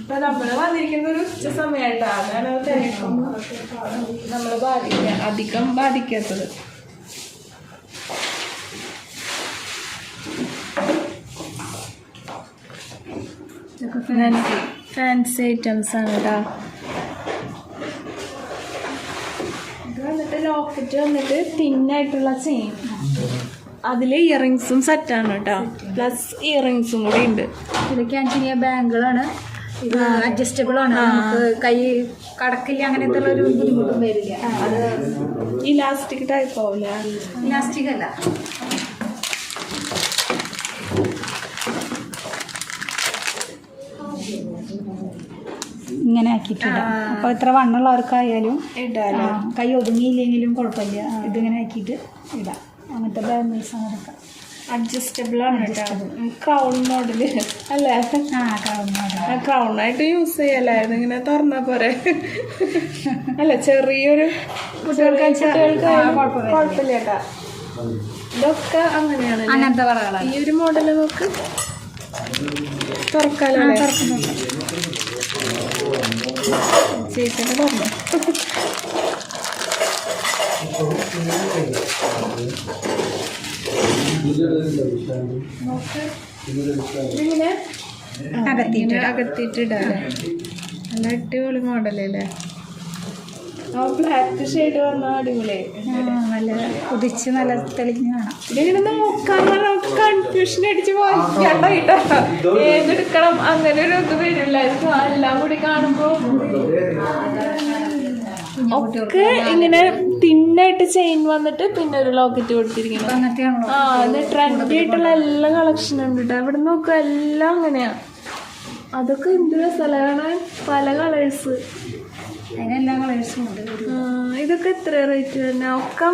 ഇപ്പൊ നമ്മള് വന്നിരിക്കുന്ന ഒരു ഉച്ച സമയമായിട്ടാ, അതാണ് തിരക്കും നമ്മള് അധികം ബാധിക്കാത്തത്. ഫാൻസി ഐറ്റംസ് ആണ് കേട്ടോ. ഇത് വന്നിട്ട് ലോക്കറ്റ് വന്നിട്ട് തിന്നായിട്ടുള്ള ചെയിൻ, അതിൽ ഇയറിങ്സും സെറ്റാണ് കേട്ടോ, പ്ലസ് ഇയറിങ്സും കൂടി ഉണ്ട്. ഇത് ക്യാൻറ്റിനിയ ബാങ്കിളാണ്. ഇത് അഡ്ജസ്റ്റബിൾ ആണ്, നമുക്ക് കൈ കടക്കില്ല, അങ്ങനത്തെ ഒരു ബുദ്ധിമുട്ടും വരില്ല. അത് ഇലാസ്റ്റിക് ടൈപ്പ് ആവില്ല, ഇലാസ്റ്റിക് അല്ല. ഇങ്ങനെ ആക്കിയിട്ടിടാം. അപ്പോൾ എത്ര വണ്ണുള്ളവർക്കായാലും ഇടാലോ, കൈ ഒതുങ്ങിയില്ലെങ്കിലും കുഴപ്പമില്ല. ഇതിങ്ങനെ ആക്കിയിട്ട് ഇടാം. അങ്ങനത്തെ ബാങ്കിൾസ് അതൊക്കെ അഡ്ജസ്റ്റബിൾ ആണ് കേട്ടോ. ക്രൗൺ മോഡല് അല്ലേ? Crown model. ക്രൗണായിട്ട് യൂസ് ചെയ്യല്ലേ, ഇതിങ്ങനെ തുറന്നാ പോരെ. അല്ല ചെറിയൊരു കുഴപ്പമില്ല കേട്ടാ. ഇതൊക്കെ അങ്ങനെയാണ്, അങ്ങനത്തെ വളകളാണ്. ഈ ഒരു മോഡല് നോക്ക്, തുറക്കാലോ. ചേച്ചിനെ തുറന്നു. ഇതിങ്ങനെ അകത്തിട്ടിടാല്ലേ, നല്ല അടിപൊളി മോഡലല്ലേ. ആ ബ്ലാക്ക് ഷെയ്ഡ് വന്ന അടിപൊളിയായി, നല്ല കുതിച്ച് നല്ല തെളിഞ്ഞ് കാണാം. ഇതിങ്ങനെ നോക്കാൻ നമുക്ക് കൺഫ്യൂഷൻ അടിച്ച് വായിക്കണ്ട കേട്ടോ, ഏതെടുക്കണം അങ്ങനെ ഒരു ഇത് വരില്ല. എല്ലാം കൂടി കാണുമ്പോ ഒക്കെ ഇങ്ങനെ തിന്നായിട്ട് ചെയിൻ വന്നിട്ട് പിന്നെ ഒരു ലോക്കറ്റ് കൊടുത്തിരിക്കണം. അത് ട്രെൻഡി ആയിട്ടുള്ള എല്ലാ കളക്ഷനും ഉണ്ട് കേട്ടോ. ഇവിടെ നോക്കുക എല്ലാം അങ്ങനെയാ. അതൊക്കെ എന്ത് രസമാണ്, പല കളേഴ്സ്, അതിനെല്ലാം കളേഴ്സും ഉണ്ട്. ഇതൊക്കെ എത്ര റേറ്റ് തന്നെ? ഒക്കെ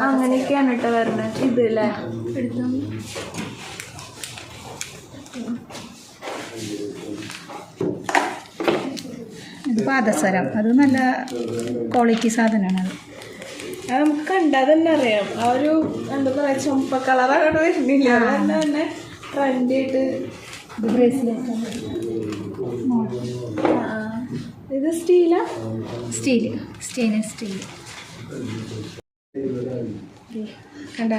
അങ്ങനെയൊക്കെയാണ് കേട്ടോ വരുന്നത്. ഇത് അല്ലേ എടുത്ത ഇത് പാദസരം, അത് നല്ല ക്വാളിറ്റി സാധനമാണ്. അത് നമുക്ക് കണ്ടാൽ തന്നെ അറിയാം. ആ ഒരു എന്താ പറയുക, ചുമപ്പ കളർ അങ്ങോട്ട് വരുന്നില്ല, അതുകൊണ്ട് തന്നെ ട്രെൻഡായിട്ട്. ഇത് ബ്രേസ്ലെറ്റ്, ഇത് സ്റ്റീലാ? Stainless steel. കണ്ട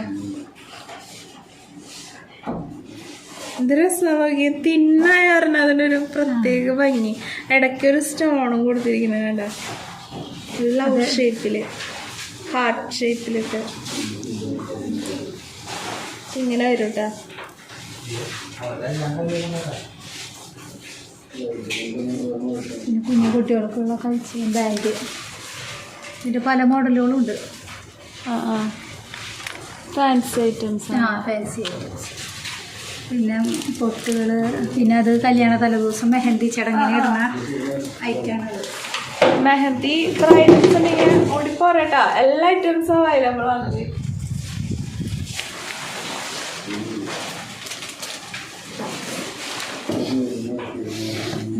ഇത് രസം നോക്കി, തിന്നായ പറഞ്ഞാൽ അതിനൊരു പ്രത്യേക ഭംഗി. ഇടയ്ക്കൊരു സ്റ്റോണും കൊടുത്തിരിക്കുന്നത് കണ്ട, ലവ് ഷേപ്പില്, ഹാർട്ട് ഷേപ്പിലൊക്കെ ഇങ്ങനെ വരും കേട്ടോ. പിന്നെ കുഞ്ഞു കുട്ടികൾക്കുള്ള കളിച്ച് ബാഗ്, ഇതിൻ്റെ പല മോഡലുകളും ഉണ്ട്. Fancy items. Fancy items. പിന്നെ പൊട്ടുകൾ, പിന്നെ അത് കല്യാണ തലേദിവസം മെഹന്തി ചടങ്ങിന് ഇടുന്ന ഐറ്റമാണത്. മെഹന്തി ബ്രൈഡൽസ് ഉണ്ടെങ്കിൽ ഓടിപ്പോരട്ടാ, എല്ലാ ഐറ്റംസും അവൈലബിൾ ആണ്.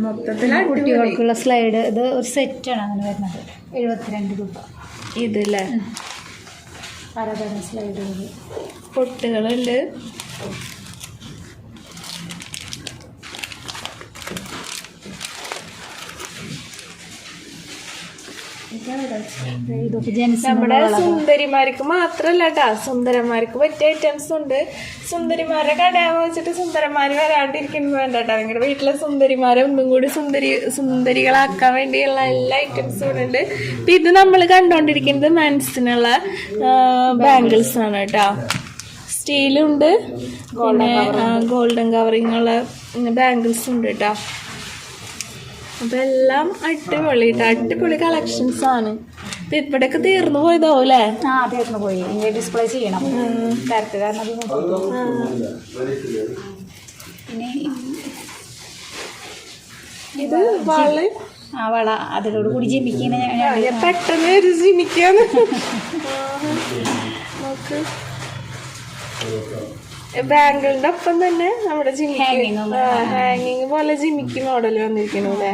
മൊത്തത്തിൽ കുട്ടികൾക്കുള്ള സ്ലൈഡ്, ഇത് ഒരു സെറ്റാണ് അങ്ങനെ വരുന്നത്, 72 രൂപ. ഇതല്ലേ പലതരം സ്ലൈഡുകൾ, പൊട്ടുകളുണ്ട്. നമ്മുടെ സുന്ദരിമാർക്ക് മാത്രല്ല കേട്ടാ, സുന്ദരന്മാർക്ക് പറ്റിയ ഐറ്റംസ് ഉണ്ട്. സുന്ദരിമാരെ കടയാന്ന് വെച്ചിട്ട് സുന്ദരന്മാര് വരാണ്ടിരിക്കുന്നത് വേണ്ട കേട്ടോ. നിങ്ങളുടെ വീട്ടിലെ സുന്ദരിമാരെ ഒന്നും കൂടി സുന്ദരികളാക്കാൻ വേണ്ടിയുള്ള എല്ലാ ഐറ്റംസും ഇവിടെ ഉണ്ട്. ഇപ്പൊ ഇത് നമ്മൾ കണ്ടോണ്ടിരിക്കുന്നത് മെൻസിനുള്ള ബാംഗിൾസ് ആണ് കേട്ടോ. സ്റ്റീലുണ്ട്, പിന്നെ ഗോൾഡൻ കവറിങ് ഉള്ള ബാംഗിൾസ് ഉണ്ട് കേട്ടോ. അപ്പൊ എല്ലാം അടിപൊളി കളക്ഷൻസ് ആണ്. ഇവിടെയൊക്കെ തീർന്നു പോയതാവും അല്ലേ? തീർന്നു പോയി. ഇനി ഡിസ്പ്ലേ ചെയ്യണം തിരക്ക് കാരണം. പിന്നെ ഇത് വള അതിലോട് കൂടി ജിമിക്കുന്ന പെട്ടെന്ന് ഒരു ജിമിക്കാന്ന് നോക്ക്. ബാങ്കിളിന്റെ ഒപ്പം തന്നെ നമ്മുടെ ജിമിക്ക് Hanging ഉം. ഹാങ്ങിങ് പോലെ ജിമിക്ക് മോഡൽ വന്നിരിക്കുന്നു അല്ലേ.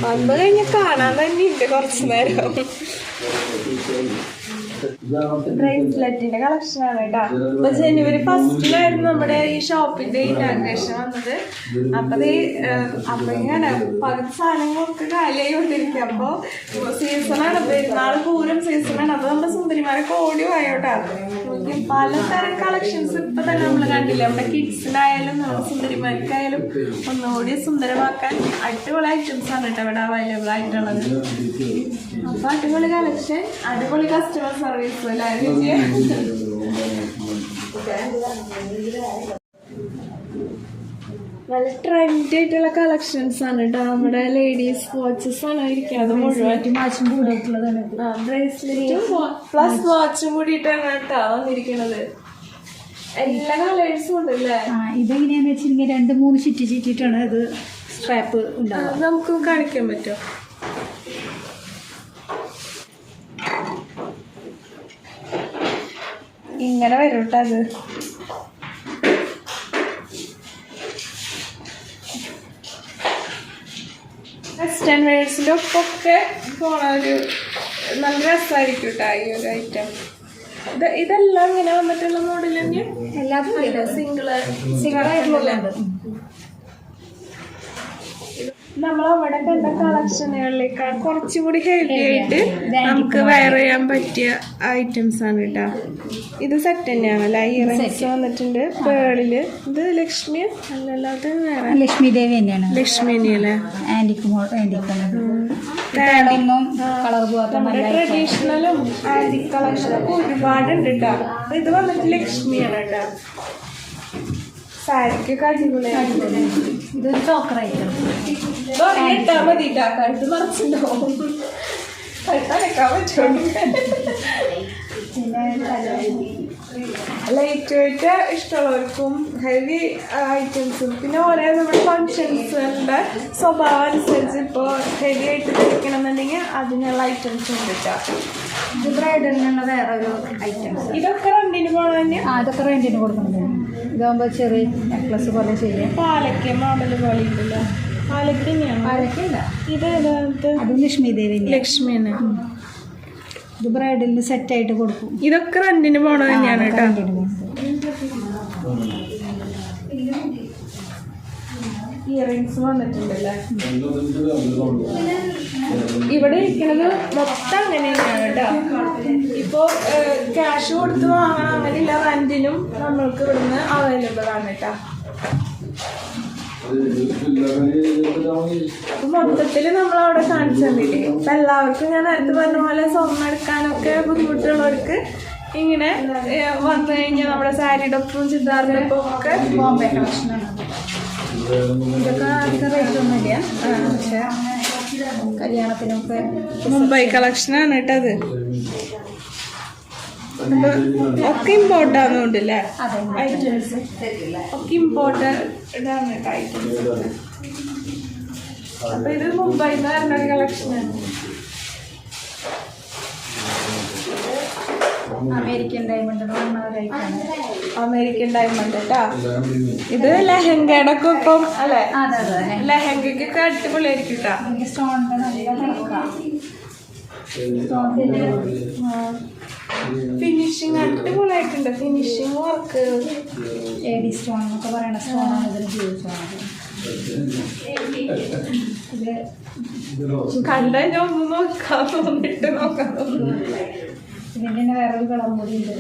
വന്നു കഴിഞ്ഞ് കാണാൻ തന്നെ ഉണ്ട് കുറച്ചു നേരം. ബ്രേസ്ലെറ്റിന്റെ കളക്ഷൻ ആണ് കേട്ടോ. ഇപ്പൊ ജനുവരി 1 നമ്മുടെ ഈ ഷോപ്പിന്റെ ഇനാഗ്രേഷൻ വന്നത്. അപ്പൊ ഇങ്ങനെ പകുതി സാധനങ്ങളൊക്കെ കാലിയായി കൊണ്ടിരിക്കുക. അപ്പൊ സീസണാണ്, പെരുന്നാൾ പൂരം സീസണാണ്. അപ്പൊ നമ്മുടെ സുന്ദരിമാരൊക്കെ ഓടി പോയോട്ടാ. പലതരം കളക്ഷൻസ് ഇപ്പൊ തന്നെ നമ്മൾ കണ്ടില്ല. നമ്മുടെ കിഡ്സിനായാലും നമ്മുടെ സുന്ദരിമാർക്കായാലും ഒന്നുകൂടി സുന്ദരമാക്കാൻ അടിപൊളി ഐറ്റംസ് ആണ് കേട്ടോ ഇവിടെ അവൈലബിൾ ആയിട്ടുള്ളത്. അപ്പൊ അടിപൊളി കളക്ഷൻ, അടിപൊളി കസ്റ്റമർ സർവീസ് എല്ലാവരും ചെയ്യാം. നല്ല ട്രെൻഡി ആയിട്ടുള്ള കളക്ഷൻസ് ആണ് കേട്ടോ. നമ്മുടെ ലേഡീസ് വാച്ചസ് ആണ് ഇരിക്കുന്നത് മുഴുവൻ. മാച്ചും കൂടിയിട്ടുള്ളതാണ്. ബ്രേസ്ലെറ്റും പ്ലസ് വാച്ചും കൂടിയിട്ടാണ് കേട്ടോ വന്നിരിക്കുന്നത്. എല്ലാ കളേഴ്സും ഉണ്ടല്ലേ. ഇതെങ്ങനെയാന്ന് വെച്ചിട്ടുണ്ടെങ്കിൽ 2-3 ചുറ്റിട്ടാണ് ഇത് സ്ട്രാപ്പ് ഉണ്ടാവുക. നമുക്ക് കാണിക്കാൻ പറ്റുമോ? ഇങ്ങനെ വരും കേട്ടോ അത്. വെസ്റ്റേൺ വെയേഴ്സിൻ്റെ ഒപ്പൊക്കെ പോണ ഒരു നല്ല രസമായിരിക്കും കേട്ടോ ഈ ഒരു ഐറ്റം. ഇതെല്ലാം ഇങ്ങനെ വന്നിട്ടുള്ള മോഡൽ തന്നെ. എല്ലാതും സിംഗിളായിട്ടുള്ള നമ്മളവിടെ കണ്ട കളക്ഷനുകളിലേക്കാൾ കുറച്ചുകൂടി ഹെവി ആയിട്ട് നമുക്ക് വെയർ ചെയ്യാൻ പറ്റിയ ഐറ്റംസ് ആണ് കേട്ടോ. ഇത് സെറ്റ് തന്നെയാണല്ലേ. ഇയറിങ്സ് വന്നിട്ടുണ്ട് പേളില്. ഇത് ലക്ഷ്മി അല്ലല്ലോ, അത് വേറെ ലക്ഷ്മി ദേവി തന്നെയാണ്. ലക്ഷ്മി തന്നെയല്ലേ. ആന്റിക് കളർ പോകാത്ത നമ്മുടെ ട്രഡീഷണലും ആന്റിക് കളക്ഷനൊക്കെ ഒരുപാടുണ്ട് കേട്ടോ. ഇത് വന്നിട്ട് ലക്ഷ്മിയാണ് കേട്ടോ. സാരിക്കൊക്കെ അടിപൊളിയാണ്. ഇതൊരു ചോക്കർ ഐറ്റം. ഇട്ടാ മതി കേട്ടോ. കഴുത്ത് മറച്ചിട്ടുണ്ടാവും. കഴുത്തടക്കാൻ പറ്റുള്ളൂ. ലൈറ്റ് വെയിറ്റ് ഇഷ്ടമുള്ളവർക്കും ഹെവി ഐറ്റംസും പിന്നെ ഓരോ നമ്മുടെ ഫങ്ഷൻസുകളുടെ സ്വഭാവം അനുസരിച്ച് ഇപ്പോൾ ഹെവി ആയിട്ട് ധരിക്കണം എന്നുണ്ടെങ്കിൽ അതിനുള്ള ഐറ്റംസും ഉണ്ട് കേട്ടോ. ഇത് ബ്രൈഡലിനുള്ള വേറൊരു ഐറ്റംസ്. ഇതൊക്കെ റെന്റിന് പോകണം തന്നെ. അതൊക്കെ റെന്റിന് കൊടുക്കുന്നത്. ഇതാകുമ്പോൾ ചെറിയ നെക്ലസ് പോലെ ചെയ്യാം. പാലക്ക മോഡൽ പോലെ ഉണ്ടല്ലോ. പാലക്ക തന്നെയാണ്. പാലക്കല്ല, ഇത് ഏതാ? അത് ലക്ഷ്മി ദേവി. ലക്ഷ്മിയാണ്. ഇത് ബ്രൈഡലിന് സെറ്റായിട്ട് കൊടുക്കും. ഇതൊക്കെ റെന്റിന് പോണത് തന്നെയാണ് കേട്ടോ. ഇയറിങ്സ് വന്നിട്ടുണ്ടല്ലേ. ഇവിടെ ഇരിക്കുന്നത് മൊത്തം അങ്ങനെ തന്നെയാണ് കേട്ടോ. ഇപ്പോ ക്യാഷ് കൊടുത്ത് വാങ്ങണം അങ്ങനെയില്ല, റെന്റിനും നമ്മൾക്ക് ഇവിടുന്ന് അവൈലബിൾ ആണ് കേട്ടോ. അപ്പൊ മൊത്തത്തില് നമ്മളവിടെ കാണിച്ചു തന്നില്ലേ. അപ്പൊ എല്ലാവർക്കും ഞാൻ നേരത്തെ പറഞ്ഞ പോലെ സ്വർണ്ണം എടുക്കാനൊക്കെ ബുദ്ധിമുട്ടുള്ളവർക്ക് ഇങ്ങനെ വന്നു കഴിഞ്ഞാൽ നമ്മുടെ സാരിയുടെ ഒപ്പം ചുരിദാറിന്റെ ഒപ്പം ഒക്കെ ബോംബെ കളക്ഷനാണ്. ഇതൊക്കെ അധികം റേറ്റ് ഒന്നുമില്ല, പക്ഷെ കല്യാണത്തിനൊക്കെ മുംബൈ കളക്ഷനാണ് കേട്ടോ. അത് ഒക്കെ ഇമ്പോർട്ട് ആവുന്നുണ്ടല്ലേ ഐറ്റംസ്. ഒക്കെ ഇമ്പോർട്ടഡ് ആണ് കേട്ടോ ഐറ്റംസ്. അപ്പൊ ഇത് മുംബൈന്ന് പറഞ്ഞ കളക്ഷനാണ്. അമേരിക്കൻ ഡയമണ്ട് അമേരിക്കൻ ഡയമണ്ട് കേട്ടോ. ഇത് ലെഹങ്കയുടെ ഒക്കെ ഇപ്പം അല്ലെ. അതെ അതെ, ലെഹങ്കയ്ക്കൊക്കെ അടിപൊളിയായിരിക്കും കേട്ടോ. സ്റ്റോണിന്റെ നല്ല തിളക്കാം. ഫിനിഷിങ് അടിപൊളിയായിട്ടുണ്ട്. ഫിനിഷിങ് വർക്ക് എഡി സ്റ്റോൺ എന്നൊക്കെ പറയുന്ന സ്റ്റോണാണ് ഇതിന് ഉപയോഗിച്ചത്. ഇത് കണ്ട ഞാൻ ഒന്ന് നോക്കാൻ തോന്നിട്ട് നോക്കാൻ തോന്നുന്നു. ഇതിൻ്റെ തന്നെ വേറൊരു കളർ കൂടി ഉണ്ട്.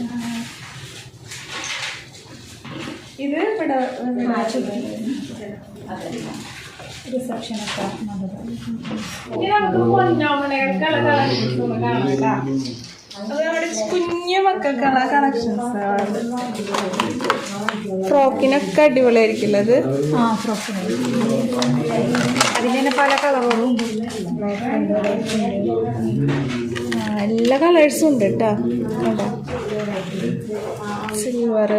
ഇത് ഇവിടെ റിസപ്ഷനൊക്കെ നല്ലതാണ്. ഇനി നമുക്ക് പൊന്നോമനകൾക്കുള്ള കളക്ഷൻസ് ഒന്ന് കാണാം കേട്ടോ. അത് നമ്മുടെ കുഞ്ഞു മക്കൾക്കുള്ള കളക്ഷൻസ്. ഫ്രോക്കിനൊക്കെ അടിപൊളിയായിരിക്കില്ല അത്. ഫ്രോക്കിന് അതിന് തന്നെ പല കളറുകളും ഉണ്ട്. എല്ലാ കളേഴ്സും ഉണ്ട് കേട്ടോ. കേട്ടോ സിൽവർ,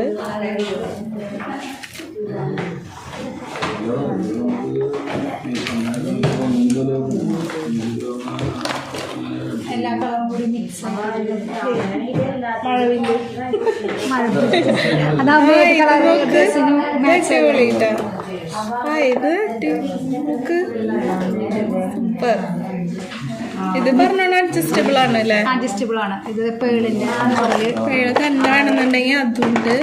എല്ലാ കളറും കൂടി ബീഡ്സ് മഴവില്ല് അതാവുമ്പോ ഡ്രസ്സിനും അടിപൊളിട്ടാ. ഇത് നമുക്ക് സൂപ്പർ. ഇത് പറഞ്ഞോണ്ട് അഡ്ജസ്റ്റബിൾ ആണ് അല്ലേ? അഡ്ജസ്റ്റബിൾ ആണ്. ഇത് പേളിന്റെ പേള് തന്നെ വേണമെന്നുണ്ടെങ്കിൽ അതുണ്ട്.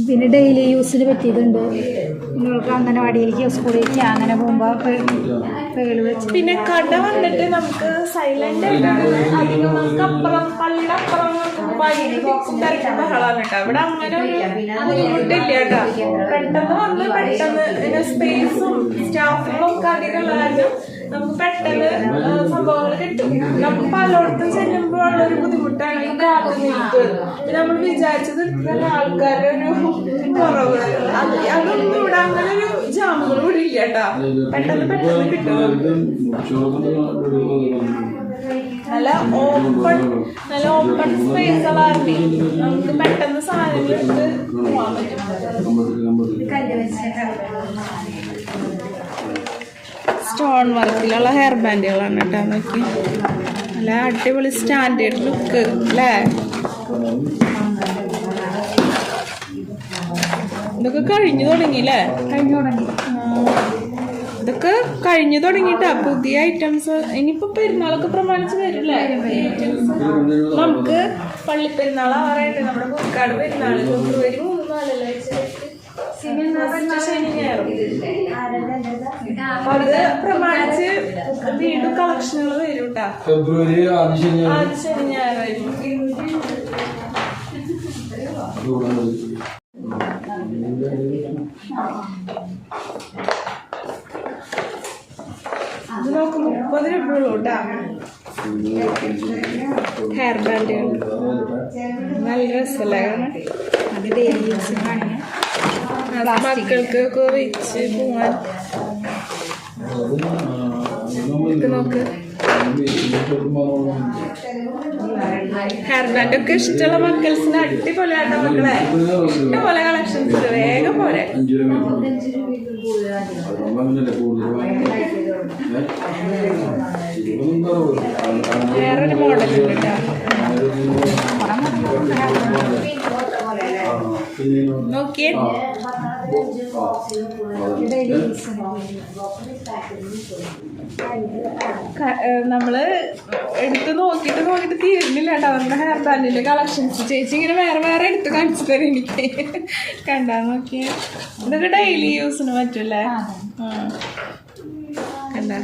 പിന്നെ ഡെയിലി യൂസിന് പറ്റിയതുണ്ട്. നിങ്ങൾക്ക് അംഗനവാടിയിലേക്ക് സ്കൂളിലേക്ക് അങ്ങനെ പോകുമ്പോൾ പേള് വെച്ച്. പിന്നെ കട വന്നിട്ട് നമുക്ക് സൈലന്റ് ആയിട്ടാണ്. അധികം നമുക്ക് അപ്പുറം പള്ളിയുടെ അപ്പുറം തിരക്കും ബഹളാണ് കേട്ടോ. ഇവിടെ അങ്ങനെ ഒരു ബുദ്ധിമുട്ടില്ല കേട്ടോ. പെട്ടെന്ന് വന്ന് പെട്ടെന്ന് സ്പേസും സ്റ്റാഫുകളും ഒക്കെ അധികം ഉള്ളതായിരുന്നു. നമുക്ക് പെട്ടെന്ന് സംഭവങ്ങൾ കിട്ടും. നമുക്ക് പലയിടത്തും ചെല്ലുമ്പോൾ ഉള്ളൊരു ബുദ്ധിമുട്ടാണ് ഈ കാത്തുനിൽപ്പ്. നമ്മൾ വിചാരിച്ചത് ആൾക്കാരുടെ ഒരു കുറവ്, അതൊന്നും ഇവിടെ അങ്ങനെ ഒരു ജാമുകൾ കൂടി ഇല്ല കേട്ടോ. പെട്ടെന്ന് പെട്ടെന്ന് കിട്ടും. നല്ല ഓപ്പൺ സ്പേസ് ഉള്ളായിരുന്നു. നമുക്ക് പെട്ടെന്ന് സാധനങ്ങൾ എടുത്ത് പോകാൻ പറ്റും. സ്റ്റോൺ വർക്കിലുള്ള ഹെയർ ബാൻഡുകളാണ് കേട്ടോ. നോക്കി നല്ല അടിപൊളി സ്റ്റാൻഡേർഡ് ലുക്ക് അല്ലേ? ഇതൊക്കെ കഴിഞ്ഞു തുടങ്ങിയില്ലേ? കഴിഞ്ഞു തുടങ്ങി. ഇതൊക്കെ കഴിഞ്ഞു തുടങ്ങിയിട്ടാ പുതിയ ഐറ്റംസ്. ഇനിയിപ്പോ പെരുന്നാളൊക്കെ പ്രമാണിച്ച് വരില്ലേ നമുക്ക്? പള്ളിപ്പെരുന്നാൾ ആറായിട്ട് നമ്മുടെ പൂക്കാട് പെരുന്നാൾ ഫെബ്രുവരി 3-4 ശനി ഞായറും. അപ്പൊ അത് പ്രമാണിച്ച് വീണ്ടും കളക്ഷനുകൾ വരും കേട്ടാ. ഫെബ്രുവരി ആദ്യ ശനി ഞായറായിരുന്നു. ഇത് നമുക്ക് 30 രൂപ ഉള്ളൂ കേട്ടാ. ഹെയർ ബാൻഡുകൾ നല്ല രസമല്ലേ? അത് ഡെയിലി യൂസിനാണ്. മക്കൾക്കൊക്കെ വെച്ച് പോവാൻ. ഇത് നോക്ക്, ഹെയർ ബാൻഡ് ഒക്കെ ഇഷ്ടമുള്ള മക്കൾസിന് അടിപൊളിയാട്ടോ മക്കളെ. ഇഷ്ടംപോലെ കളക്ഷൻസ് വേഗം പോലെ. വേറൊരു മോഡൽ ഉണ്ട് കേട്ടോ. നോക്കിയേ, നമ്മള് എടുത്ത് നോക്കിയിട്ട് തീരുന്നില്ല കേട്ടോ അവരുടെ ഹെയർ ബാൻഡിന്റെ കളക്ഷൻസ്. ചേച്ചി ഇങ്ങനെ വേറെ വേറെ എടുത്ത് കാണിച്ചു തരും എനിക്ക്. കണ്ടാ നോക്കിയേ, ഇതൊക്കെ ഡെയിലി യൂസിന് പറ്റൂല്ലേ? കണ്ടാ,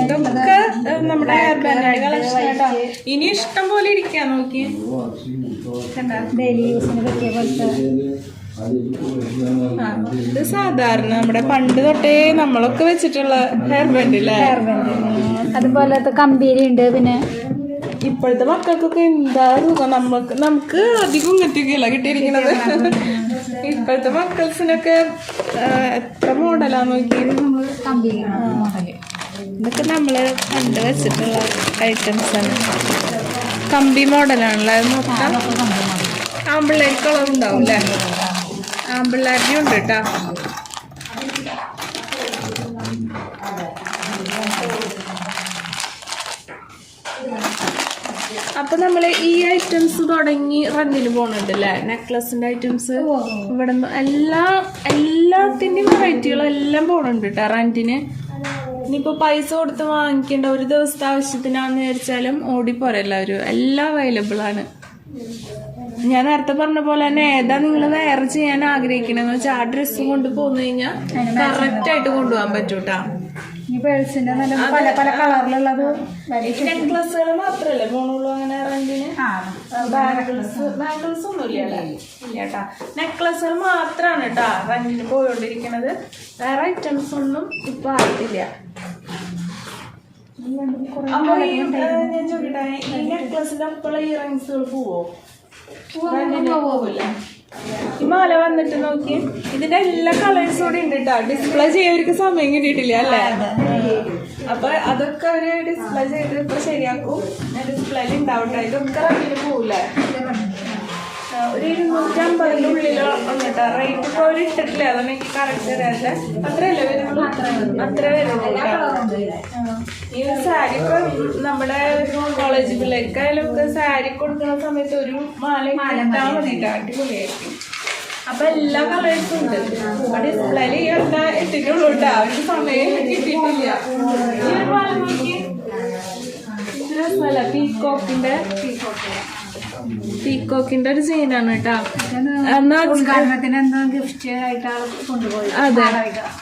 ഇതൊക്കെ നമ്മുടെ ഹെയർ ബാൻഡിന്റെ കളക്ഷൻ കേട്ടോ. ഇനി ഇഷ്ടം പോലെ ഇരിക്കാൻ നോക്കിയേ. കണ്ടാ, ഡെയിലി യൂസിന് പറ്റിയ പോലത്തെ. ഇത് സാധാരണ നമ്മുടെ പണ്ട് തൊട്ടേ നമ്മളൊക്കെ വെച്ചിട്ടുള്ള ഹെയർ ബാൻഡ് അല്ലേ? ഹെയർ ബാൻഡ് അതുപോലത്തെ കമ്പീരി ഉണ്ട്. പിന്നെ ഇപ്പോഴത്തെ മക്കൾക്കൊക്കെ എന്താ സുഖം. നമുക്ക് അധികം ഇങ്ങനത്തെയൊക്കെയല്ല കിട്ടിയിരിക്കുന്നത്. ഇപ്പോഴത്തെ മക്കൾസിനൊക്കെ എത്ര മോഡലാന്ന് നോക്കിയത്. നമ്മൾ കമ്പീരി മോഡല്. ഇതൊക്കെ നമ്മള് പണ്ട് വെച്ചിട്ടുള്ള ഐറ്റംസ് ആണ്. കമ്പി മോഡലാണല്ലോ മൊത്തം. ആമ്പിള്ളേർക്ക് കളറുണ്ടാവും അല്ലേ? ആമ്പിള്ളേരുടെ ഉണ്ട് കേട്ടോ. അപ്പൊ നമ്മള് ഈ ഐറ്റംസ് തുടങ്ങി റണ്ണിന് പോണുണ്ടല്ലേ? നെക്ലസിന്റെ ഐറ്റംസ് ഇവിടെ എല്ലാത്തിന്റെയും വെറൈറ്റികളെല്ലാം പോണുണ്ട് കേട്ടോ റെന്റിന്. ഇനിയിപ്പോ പൈസ കൊടുത്ത് വാങ്ങിക്കേണ്ട ഒരു ദിവസത്തെ ആവശ്യത്തിനാന്ന് വിചാരിച്ചാലും ഓടിപ്പോരെ എല്ലാവരും. എല്ലാം അവൈലബിൾ ആണ്. ഞാൻ നേരത്തെ പറഞ്ഞ പോലെ തന്നെ ഏതാ നിങ്ങൾ വെയർ ചെയ്യാൻ ആഗ്രഹിക്കണെന്ന് വെച്ചാൽ ആ ഡ്രസ്സ് കൊണ്ട് പോന്നു കഴിഞ്ഞാൽ കറക്റ്റ് ആയിട്ട് കൊണ്ടുപോകാൻ പറ്റൂട്ടാ. ഈ പേഴ്സിന്റെ നല്ല പല പല കളറിലുള്ളത്. നെക്ലസുകൾ മാത്രല്ലേ പോണുള്ളൂ അങ്ങനെ റെന്റിന്? ബാംഗിൾസ് ഒന്നും ഇല്ല കേട്ടാ. നെക്ലസുകൾ മാത്രമാണ് കേട്ടാ റെന്റിന് പോയോണ്ടിരിക്കണത്. വേറെ ഐറ്റംസ് ഒന്നും ഇപ്പൊ ആയിട്ടില്ല. അപ്പൊ ഞാൻ ചോദിക്കട്ടെ, ഈ നെക്ലസിന്റെ ഒപ്പമുള്ള ഇയറിങ്സുകൾ പോവോ? പോവില്ല. ഈ മാല വന്നിട്ട് നോക്കി, ഇതിന്റെ എല്ലാ കളേഴ്സും കൂടി ഉണ്ട് കേട്ടോ. ഡിസ്പ്ലേ ചെയ്യാൻ സമയം കിട്ടിയിട്ടില്ല അല്ലേ? അപ്പൊ അതൊക്കെ അവര് ഡിസ്പ്ലേ ചെയ്ത് ഇപ്പൊ ശരിയാക്കും. ഡിസ്പ്ലേയിൽ ഉണ്ടാവട്ടെ. ഇതൊക്കെ റെന്റിന് പോവില്ലേ? ഒരു 250 ഉള്ളിലോ കേട്ടോ. റേറ്റ് ഇപ്പോൾ അവർ ഇട്ടിട്ടില്ല, അതാണ് എനിക്ക് കറക്റ്റ് അറിയാതെ. അത്രയല്ലേ വരുള്ളൂ? അത്ര വരുള്ളൂ കേട്ടോ. ഈ സാരി ഇപ്പം നമ്മുടെ കോളേജ് പിള്ളേർക്കായാലും ഒക്കെ സാരി കൊടുക്കുന്ന സമയത്ത് ഒരു മാല ഇട്ടാൽ മതി കേട്ടോ, അടിപൊളിയായിരിക്കും. അപ്പൊ എല്ലാ കളേഴ്സും ഉണ്ട്. ഡിസ്പ്ലേയിൽ ഈ ഒറ്റ ഇട്ടിട്ടുള്ളൂ കേട്ടോ, അവർക്ക് സമയം കിട്ടിയിട്ടില്ല. ഈ ഒരു മാല നോക്കി രസമല്ല, പീക്കോക്കിന്റെ ഒരു ചെയിനാണ് കേട്ടോ. ഉദ്ഘാടനത്തിന് എന്തോ ഗിഫ്റ്റ് ആയിട്ട് കൊണ്ടുപോയി. അതെ,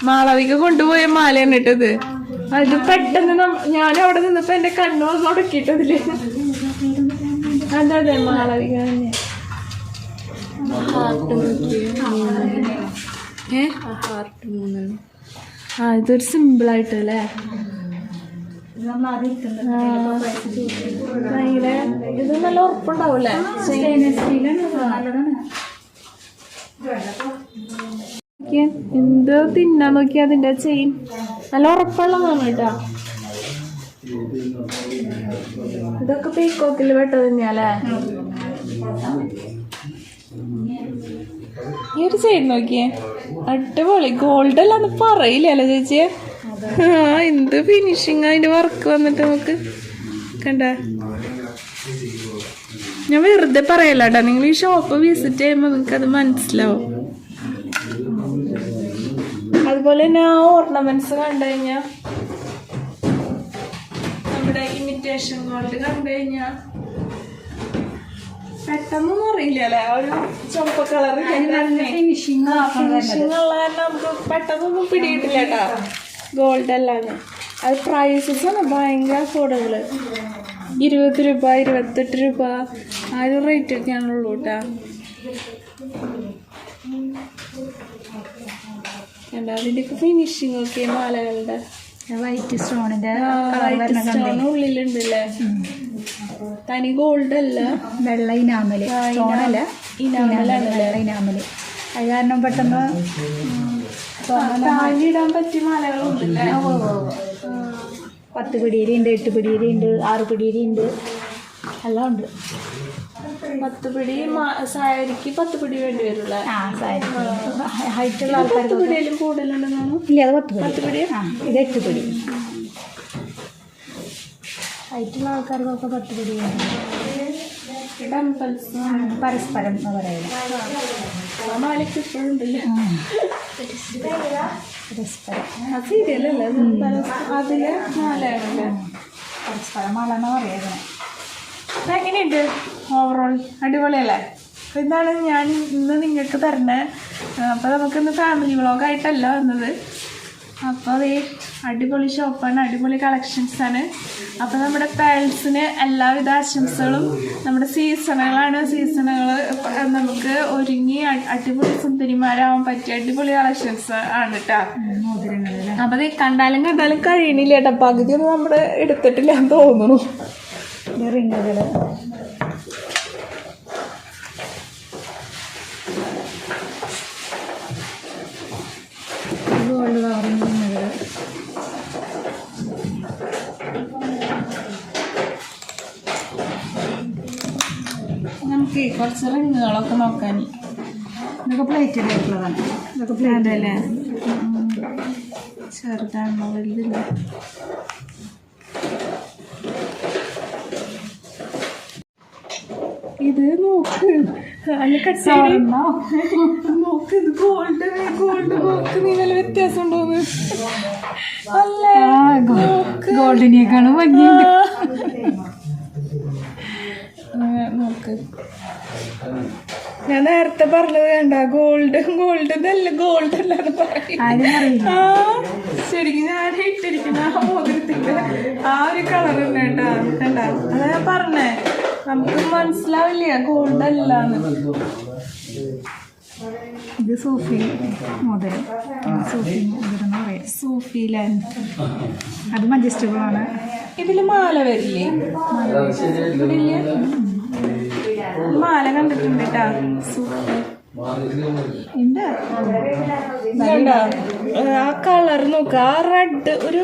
മാളവിക കൊണ്ടുപോയ മാലയാണ് കേട്ടത്. അത് പെട്ടെന്ന് ഞാൻ അവിടെ നിന്നപ്പോ എന്റെ കണ്ണു മുടക്കിയിട്ടതില്. അതെ മാളവിക തന്നെ. ഇതൊരു സിമ്പിൾ ആയിട്ടല്ലേ, ഭയങ്കര ഇത് നല്ല ഉറപ്പുണ്ടാവൂലേ. എന്ത് തിന്നാൻ നോക്കി അതിന്റെ ചെയിൻ നല്ല ഉറപ്പുള്ളതാണ് കേട്ടോ. ഇതൊക്കെ പീക്കോക്കിൽ പെട്ടത് തന്നെയാലേ. ഈ ഒരു ചെയിൻ നോക്കിയേ, അടിപൊളി. ഗോൾഡ് അല്ലാന്ന് പറയില്ലല്ലോ ചേച്ചിയെ. എന്ത് ഫിനിഷിങ് അതിന്റെ വർക്ക് വന്നിട്ട് നമുക്ക് കണ്ട. ഞാൻ വെറുതെ പറയല്ല കേട്ടോ, നിങ്ങൾ ഈ ഷോപ്പ് വിസിറ്റ് ചെയ്യുമ്പോൾ നിങ്ങൾക്ക് അത് മനസ്സിലാവും. അതുപോലെ തന്നെ ആ ഓർണമെന്റ്സ് കണ്ടു കഴിഞ്ഞാൽ, നമ്മുടെ ഇമിറ്റേഷൻ ഗോൾഡ് കണ്ടു കഴിഞ്ഞാൽ പെട്ടെന്നൊന്നും അറിയില്ല അല്ലേ. ഒരു ചുവപ്പ് കളർ ഫിനിഷിങ് ഉള്ള കാരണം നമുക്ക് പെട്ടെന്നൊന്നും പിടിയിട്ടില്ല കേട്ടോ. ഗോൾഡ് അല്ലാന്ന് അത് പ്രൈസസാണ് ഭയങ്കര അഫോർഡബിള്. 20 രൂപ 28 രൂപ ആ ഒരു റേറ്റ് ഒക്കെയാണുള്ളൂ കേട്ടോ. അതിൻ്റെയൊക്കെ ഫിനിഷിങ് ഒക്കെ മാലകളുടെ വൈറ്റ് സ്റ്റോണിന്റെ സ്റ്റോൺ ഉള്ളിലുണ്ടല്ലേ. തനി ഗോൾഡ് അല്ല, വെള്ള ഇനാമല് സ്റ്റോണല്ല, വെള്ള ഇനാമല്. അത് കാരണം പെട്ടെന്ന് താങ്ങിടാൻ പറ്റിയ മാലകളുണ്ടല്ലേ. 10 പിടിയിലുണ്ട്, 8 പിടിയിലുണ്ട്, 6 പിടിയിലുണ്ട്, എല്ലാം ഉണ്ട്. 10 പിടി സാരിക്ക് 10 പിടി വേണ്ടി വരില്ലേ. ഹൈറ്റുള്ള ആൾക്കാർ 10 പിടിയിലും കൂടുതലുണ്ടെന്നാണ്. ഇല്ല, അത് 10 പിടി. ഇത് 8 പിടി. ഹൈറ്റുള്ള ആൾക്കാർക്കൊക്കെ 10 പിടിയുണ്ട്. ടെമ്പിൾസ് പരസ്പരം എന്ന് പറയുന്നത് ആ മാലയ്ക്ക് ഇപ്പോഴും ഉണ്ടല്ലേ. പരസ്പരം ആ സീരിയലല്ലേ അതിലെ മാലയാണല്ലേ. പരസ്പരം മാല എന്ന് പറയുന്നത്. എങ്ങനെയുണ്ട് ഓവറോൾ? അടിപൊളിയല്ലേ. അപ്പോൾ ഇതാണ് ഞാൻ ഇന്ന് നിങ്ങൾക്ക് തരുന്നത്. അപ്പോൾ നമുക്കിന്ന് ഫാമിലി വ്ളോഗായിട്ടല്ല വന്നത്. അപ്പോൾ അത് അടിപൊളി ഷോപ്പാണ്, അടിപൊളി കളക്ഷൻസാണ്. അപ്പോൾ നമ്മുടെ പേൾസിന് എല്ലാവിധ ആശംസകളും. നമ്മുടെ സീസണുകളാണ്, സീസണുകൾ നമുക്ക് ഒരുങ്ങി അടിപൊളി സുന്ദരിമാരാവാൻ പറ്റിയ അടിപൊളി കളക്ഷൻസ് ആണ് കേട്ടോ. അപ്പോൾ അത് കണ്ടാലും കഴിയണില്ല കേട്ടോ, പകുതിയൊന്നും നമ്മുടെ എടുത്തിട്ടില്ല എന്ന് തോന്നുന്നു. റിങ്ങുകൾ ഗോൾഡ് കവറിങ് റിങ്ങുകൾ. നമുക്ക് കുറച്ച് റിങ്ങുകളൊക്കെ നോക്കാൻ. ഇതൊക്കെ പ്ലേറ്റിലായിട്ടുള്ളതാണ്. ഇതൊക്കെ പ്ലേറ്റ് അതല്ലേ, ചെറുതാണോ വലുതില്ല. ഇത് നോക്ക്, നോക്ക്, ഇത് ഗോൾഡ് നോക്ക്. നീ നല്ല വ്യത്യാസം ഉണ്ടോന്ന് അല്ലേ. ഗോൾഡിനേക്കാളും ഭംഗിയുണ്ട്. നോക്ക്, ഞാൻ നേരത്തെ പറഞ്ഞത് കണ്ട, ഗോൾഡ് നല്ല ഗോൾഡ് അല്ലാന്ന് പറയും. ശരിക്കും ഞാൻ ഇട്ടിരിക്കുന്ന ആ മോതിരത്തിന്റെ ആ ഒരു കളർ ഉണ്ട് കേട്ടാ. കണ്ട, അതാ ഞാൻ പറഞ്ഞേ, നമുക്ക് മനസ്സിലാവില്ല ഗോൾഡ് അല്ലാന്ന്. ഇത് സൂഫി മോതിരം, സൂഫി മോതിരം എന്ന് പറയും. സൂഫി ലാൻഡ് അത് അഡ്ജസ്റ്റബിൾ ആണ്. ഇതില് മാല വരില്ലേ? ഇവിടെ ഇല്ല, മാല കണ്ടിട്ടുണ്ട് കേട്ടാ. സൂഫി ഉണ്ട്. ഇതുണ്ടോ? ആ കളർ നോക്കുക, ആ റെഡ് ഒരു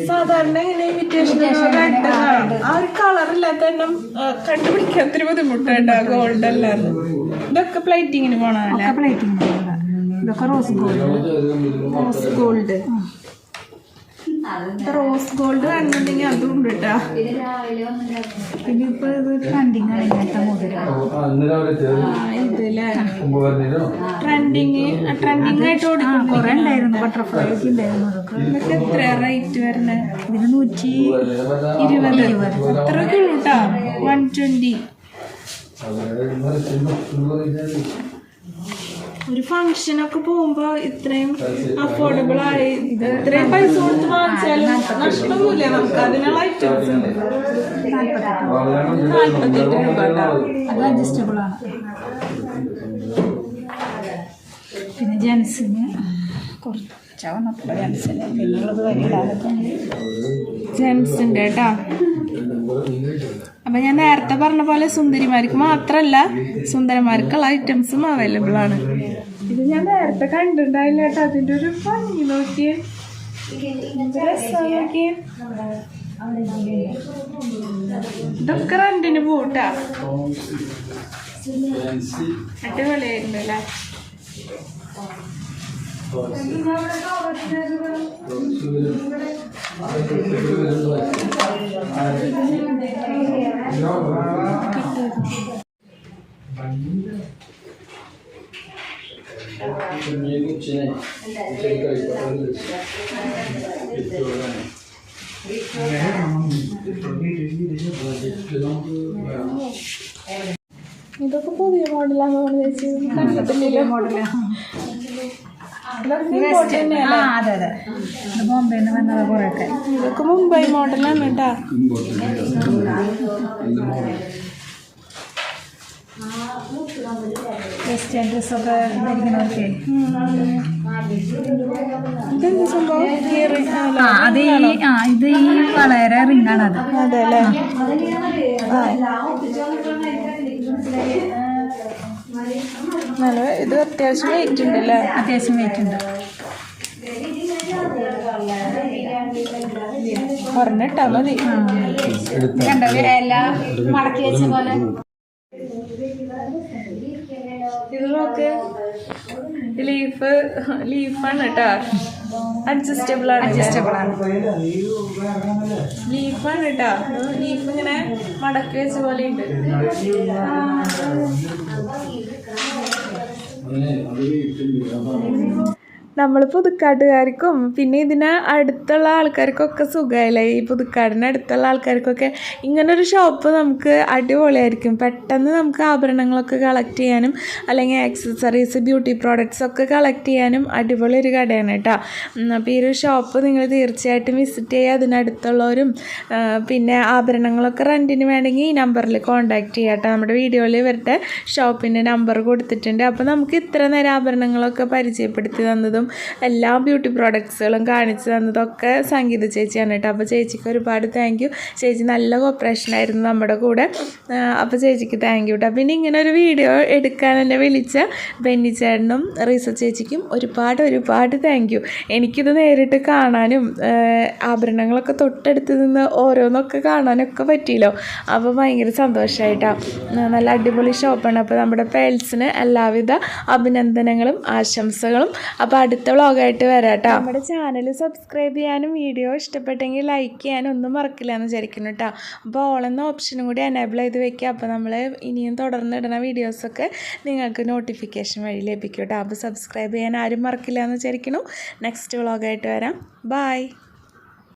സാധാരണ ഇങ്ങനെ ഇമിറ്റേഷൻ റെഡ് ആ ഒരു കളറില്ലാത്ത തന്നെ കണ്ടുപിടിക്കാൻ ഒത്തിരി ബുദ്ധിമുട്ടുണ്ട്. ഗോൾഡ് അല്ലാന്ന് ഇതൊക്കെ പ്ലേറ്റിങ്ങിന് പോണല്ലേ? പ്ലേറ്റിംഗ് ഇതൊക്കെ rose gold. Rose gold rose gold കാണുന്നുണ്ടെങ്കിൽ അതും ഉണ്ട് കേട്ടോ. പിന്നെ ഇപ്പൊ ഇത് ട്രെൻഡിങ് ആണ് ഇങ്ങനത്തെ മോതിരം. ഇതില്ലേ ട്രെൻഡിങ് ആയിട്ട് ഓടിക്കും. കുറെ ഉണ്ടായിരുന്നു, ബട്ടർഫ്ലൈ ഒക്കെ ഉണ്ടായിരുന്നു. അതൊക്കെ ഇതൊക്കെ എത്ര റേറ്റ് വരണേ? ഇതിന് 120. അത്രയൊക്കെ ഉള്ളൂ കേട്ടോ. 120. ഒരു ഫംഗ്ഷനൊക്കെ പോകുമ്പോ ഇത്രയും അഫോർഡബിൾ ആയി ഇത്രയും പൈസ കൊടുത്ത് വാങ്ങിച്ചാലും നഷ്ടമൊന്നുമില്ല നമുക്ക്. അതിനുള്ള ഐറ്റംസ് ഉണ്ട്. 48 രൂപ കേട്ടോ. അത് അഡ്ജസ്റ്റബിൾ ആണ്. പിന്നെ ജെൻസിന് കുറച്ച് വന്നപ്പോൾ ജെൻസിന് പിന്നുള്ളത് വരില്ലാതൊക്കെ ജെൻസിന്റെ കേട്ടോ. അപ്പൊ ഞാൻ നേരത്തെ പറഞ്ഞ പോലെ സുന്ദരിമാർക്ക് മാത്രല്ല സുന്ദരന്മാർക്കുള്ള ഐറ്റംസും അവൈലബിൾ ആണ്. ഇത് ഞാൻ നേരത്തെ കണ്ടിട്ടുണ്ടായില്ല കേട്ടോ. അതിന്റെ ഒരു ഭംഗി നോക്കിയേ, രസം നോക്കിയേ. ഇതൊക്കെ റെന്റിന് പോട്ടാ. അടിപൊളിയായിരുന്നു അല്ലേ? ഇതൊക്കെ പുതിയ മോഡലാന്ന് പറഞ്ഞു ചേച്ചി. കണ്ടിട്ടില്ലല്ലോ മോഡലാ. അതെ അതെ, ബോംബെന്ന് വന്നത് കുറെയൊക്കെ. ഇതൊക്കെ മുംബൈ മോഡലാണ് കേട്ടാ. വെസ്റ്റേൺ ഡ്രസ്സൊക്കെ ധരിക്കുന്നവർക്ക് ഇതെന്ത് സംഭവം? അത് ഇത് ഈ വളരെ റിങ്ങാണ് അത്. അതെ അല്ലേ? നല്ല ഇത് അത്യാവശ്യം വെയിറ്റ് ഉണ്ടല്ലേ? അത്യാവശ്യം വെയിറ്റ് ഉണ്ട്. പറഞ്ഞിട്ടാ മതി. കണ്ടോ എല്ലാം മടക്കി വെച്ച പോലെ. ഇത് നോക്ക്, ലീഫാണ് കേട്ടോ. അഡ്ജസ്റ്റബിൾ ആണ്. ലീഫാണ് കേട്ടോ. ലീഫ് ഇങ്ങനെ മടക്കി വെച്ച പോലെ ഉണ്ട്. നമ്മൾ പുതുക്കാട്ടുകാർക്കും പിന്നെ ഇതിന് അടുത്തുള്ള ആൾക്കാർക്കൊക്കെ സുഖമായില്ലേ? ഈ പുതുക്കാടിന് അടുത്തുള്ള ആൾക്കാർക്കൊക്കെ ഇങ്ങനൊരു ഷോപ്പ് നമുക്ക് അടിപൊളിയായിരിക്കും. പെട്ടെന്ന് നമുക്ക് ആഭരണങ്ങളൊക്കെ കളക്ട് ചെയ്യാനും അല്ലെങ്കിൽ ആക്സസറീസ് ബ്യൂട്ടി പ്രോഡക്റ്റ്സ് ഒക്കെ കളക്ട് ചെയ്യാനും അടിപൊളി ഒരു കടയാണ് കേട്ടോ. അപ്പോൾ ഈ ഒരു ഷോപ്പ് നിങ്ങൾ തീർച്ചയായിട്ടും വിസിറ്റ് ചെയ്യുക. അതിനടുത്തുള്ളവരും പിന്നെ ആഭരണങ്ങളൊക്കെ റെൻറ്റിന് വേണമെങ്കിൽ ഈ നമ്പറിൽ കോൺടാക്റ്റ് ചെയ്യാം കേട്ടോ. നമ്മുടെ വീഡിയോയിൽ ഇവരുടെ ഷോപ്പിൻ്റെ നമ്പർ കൊടുത്തിട്ടുണ്ട്. അപ്പോൾ നമുക്ക് ഇത്ര നേരം ആഭരണങ്ങളൊക്കെ പരിചയപ്പെടുത്തി തന്നതും എല്ലാ ബ്യൂട്ടി പ്രോഡക്ട്സുകളും കാണിച്ചു തന്നതൊക്കെ സംഗീത ചേച്ചിയാണ് കേട്ടോ. അപ്പോൾ ചേച്ചിക്ക് ഒരുപാട് താങ്ക് യു. ചേച്ചി നല്ല കോപ്പറേഷൻ ആയിരുന്നു നമ്മുടെ കൂടെ. അപ്പോൾ ചേച്ചിക്ക് താങ്ക് യു കേട്ടോ. പിന്നെ ഇങ്ങനെ ഒരു വീഡിയോ എടുക്കാൻ എന്നെ വിളിച്ച ബെന്നി ചേട്ടനും റീസ ചേച്ചിക്കും ഒരുപാട് താങ്ക് യു. എനിക്കിത് നേരിട്ട് കാണാനും ആഭരണങ്ങളൊക്കെ തൊട്ടടുത്ത് നിന്ന് ഓരോന്നൊക്കെ കാണാനൊക്കെ പറ്റിയല്ലോ. അപ്പോൾ ഭയങ്കര സന്തോഷമായിട്ടാണ്. നല്ല അടിപൊളി ഷോപ്പാണ്. അപ്പോൾ നമ്മുടെ പേൾസിന് എല്ലാവിധ അഭിനന്ദനങ്ങളും ആശംസകളും. അപ്പോൾ അടുത്ത വ്ളോഗായിട്ട് വരാം കേട്ടോ. നമ്മുടെ ചാനൽ സബ്സ്ക്രൈബ് ചെയ്യാനും വീഡിയോ ഇഷ്ടപ്പെട്ടെങ്കിൽ ലൈക്ക് ചെയ്യാനും ഒന്നും മറക്കില്ല എന്ന് വിചാരിക്കുന്നു കേട്ടോ. അപ്പോൾ ഓളെന്ന ഓപ്ഷനും കൂടി എനേബിൾ ചെയ്ത് വെക്കുക. അപ്പോൾ നമ്മൾ ഇനിയും തുടർന്നിടുന്ന വീഡിയോസൊക്കെ നിങ്ങൾക്ക് നോട്ടിഫിക്കേഷൻ വഴി ലഭിക്കും കേട്ടോ. അപ്പോൾ സബ്സ്ക്രൈബ് ചെയ്യാൻ ആരും മറക്കില്ല എന്ന് വിചാരിക്കുന്നു. നെക്സ്റ്റ് വ്ളോഗായിട്ട് വരാം. ബൈ.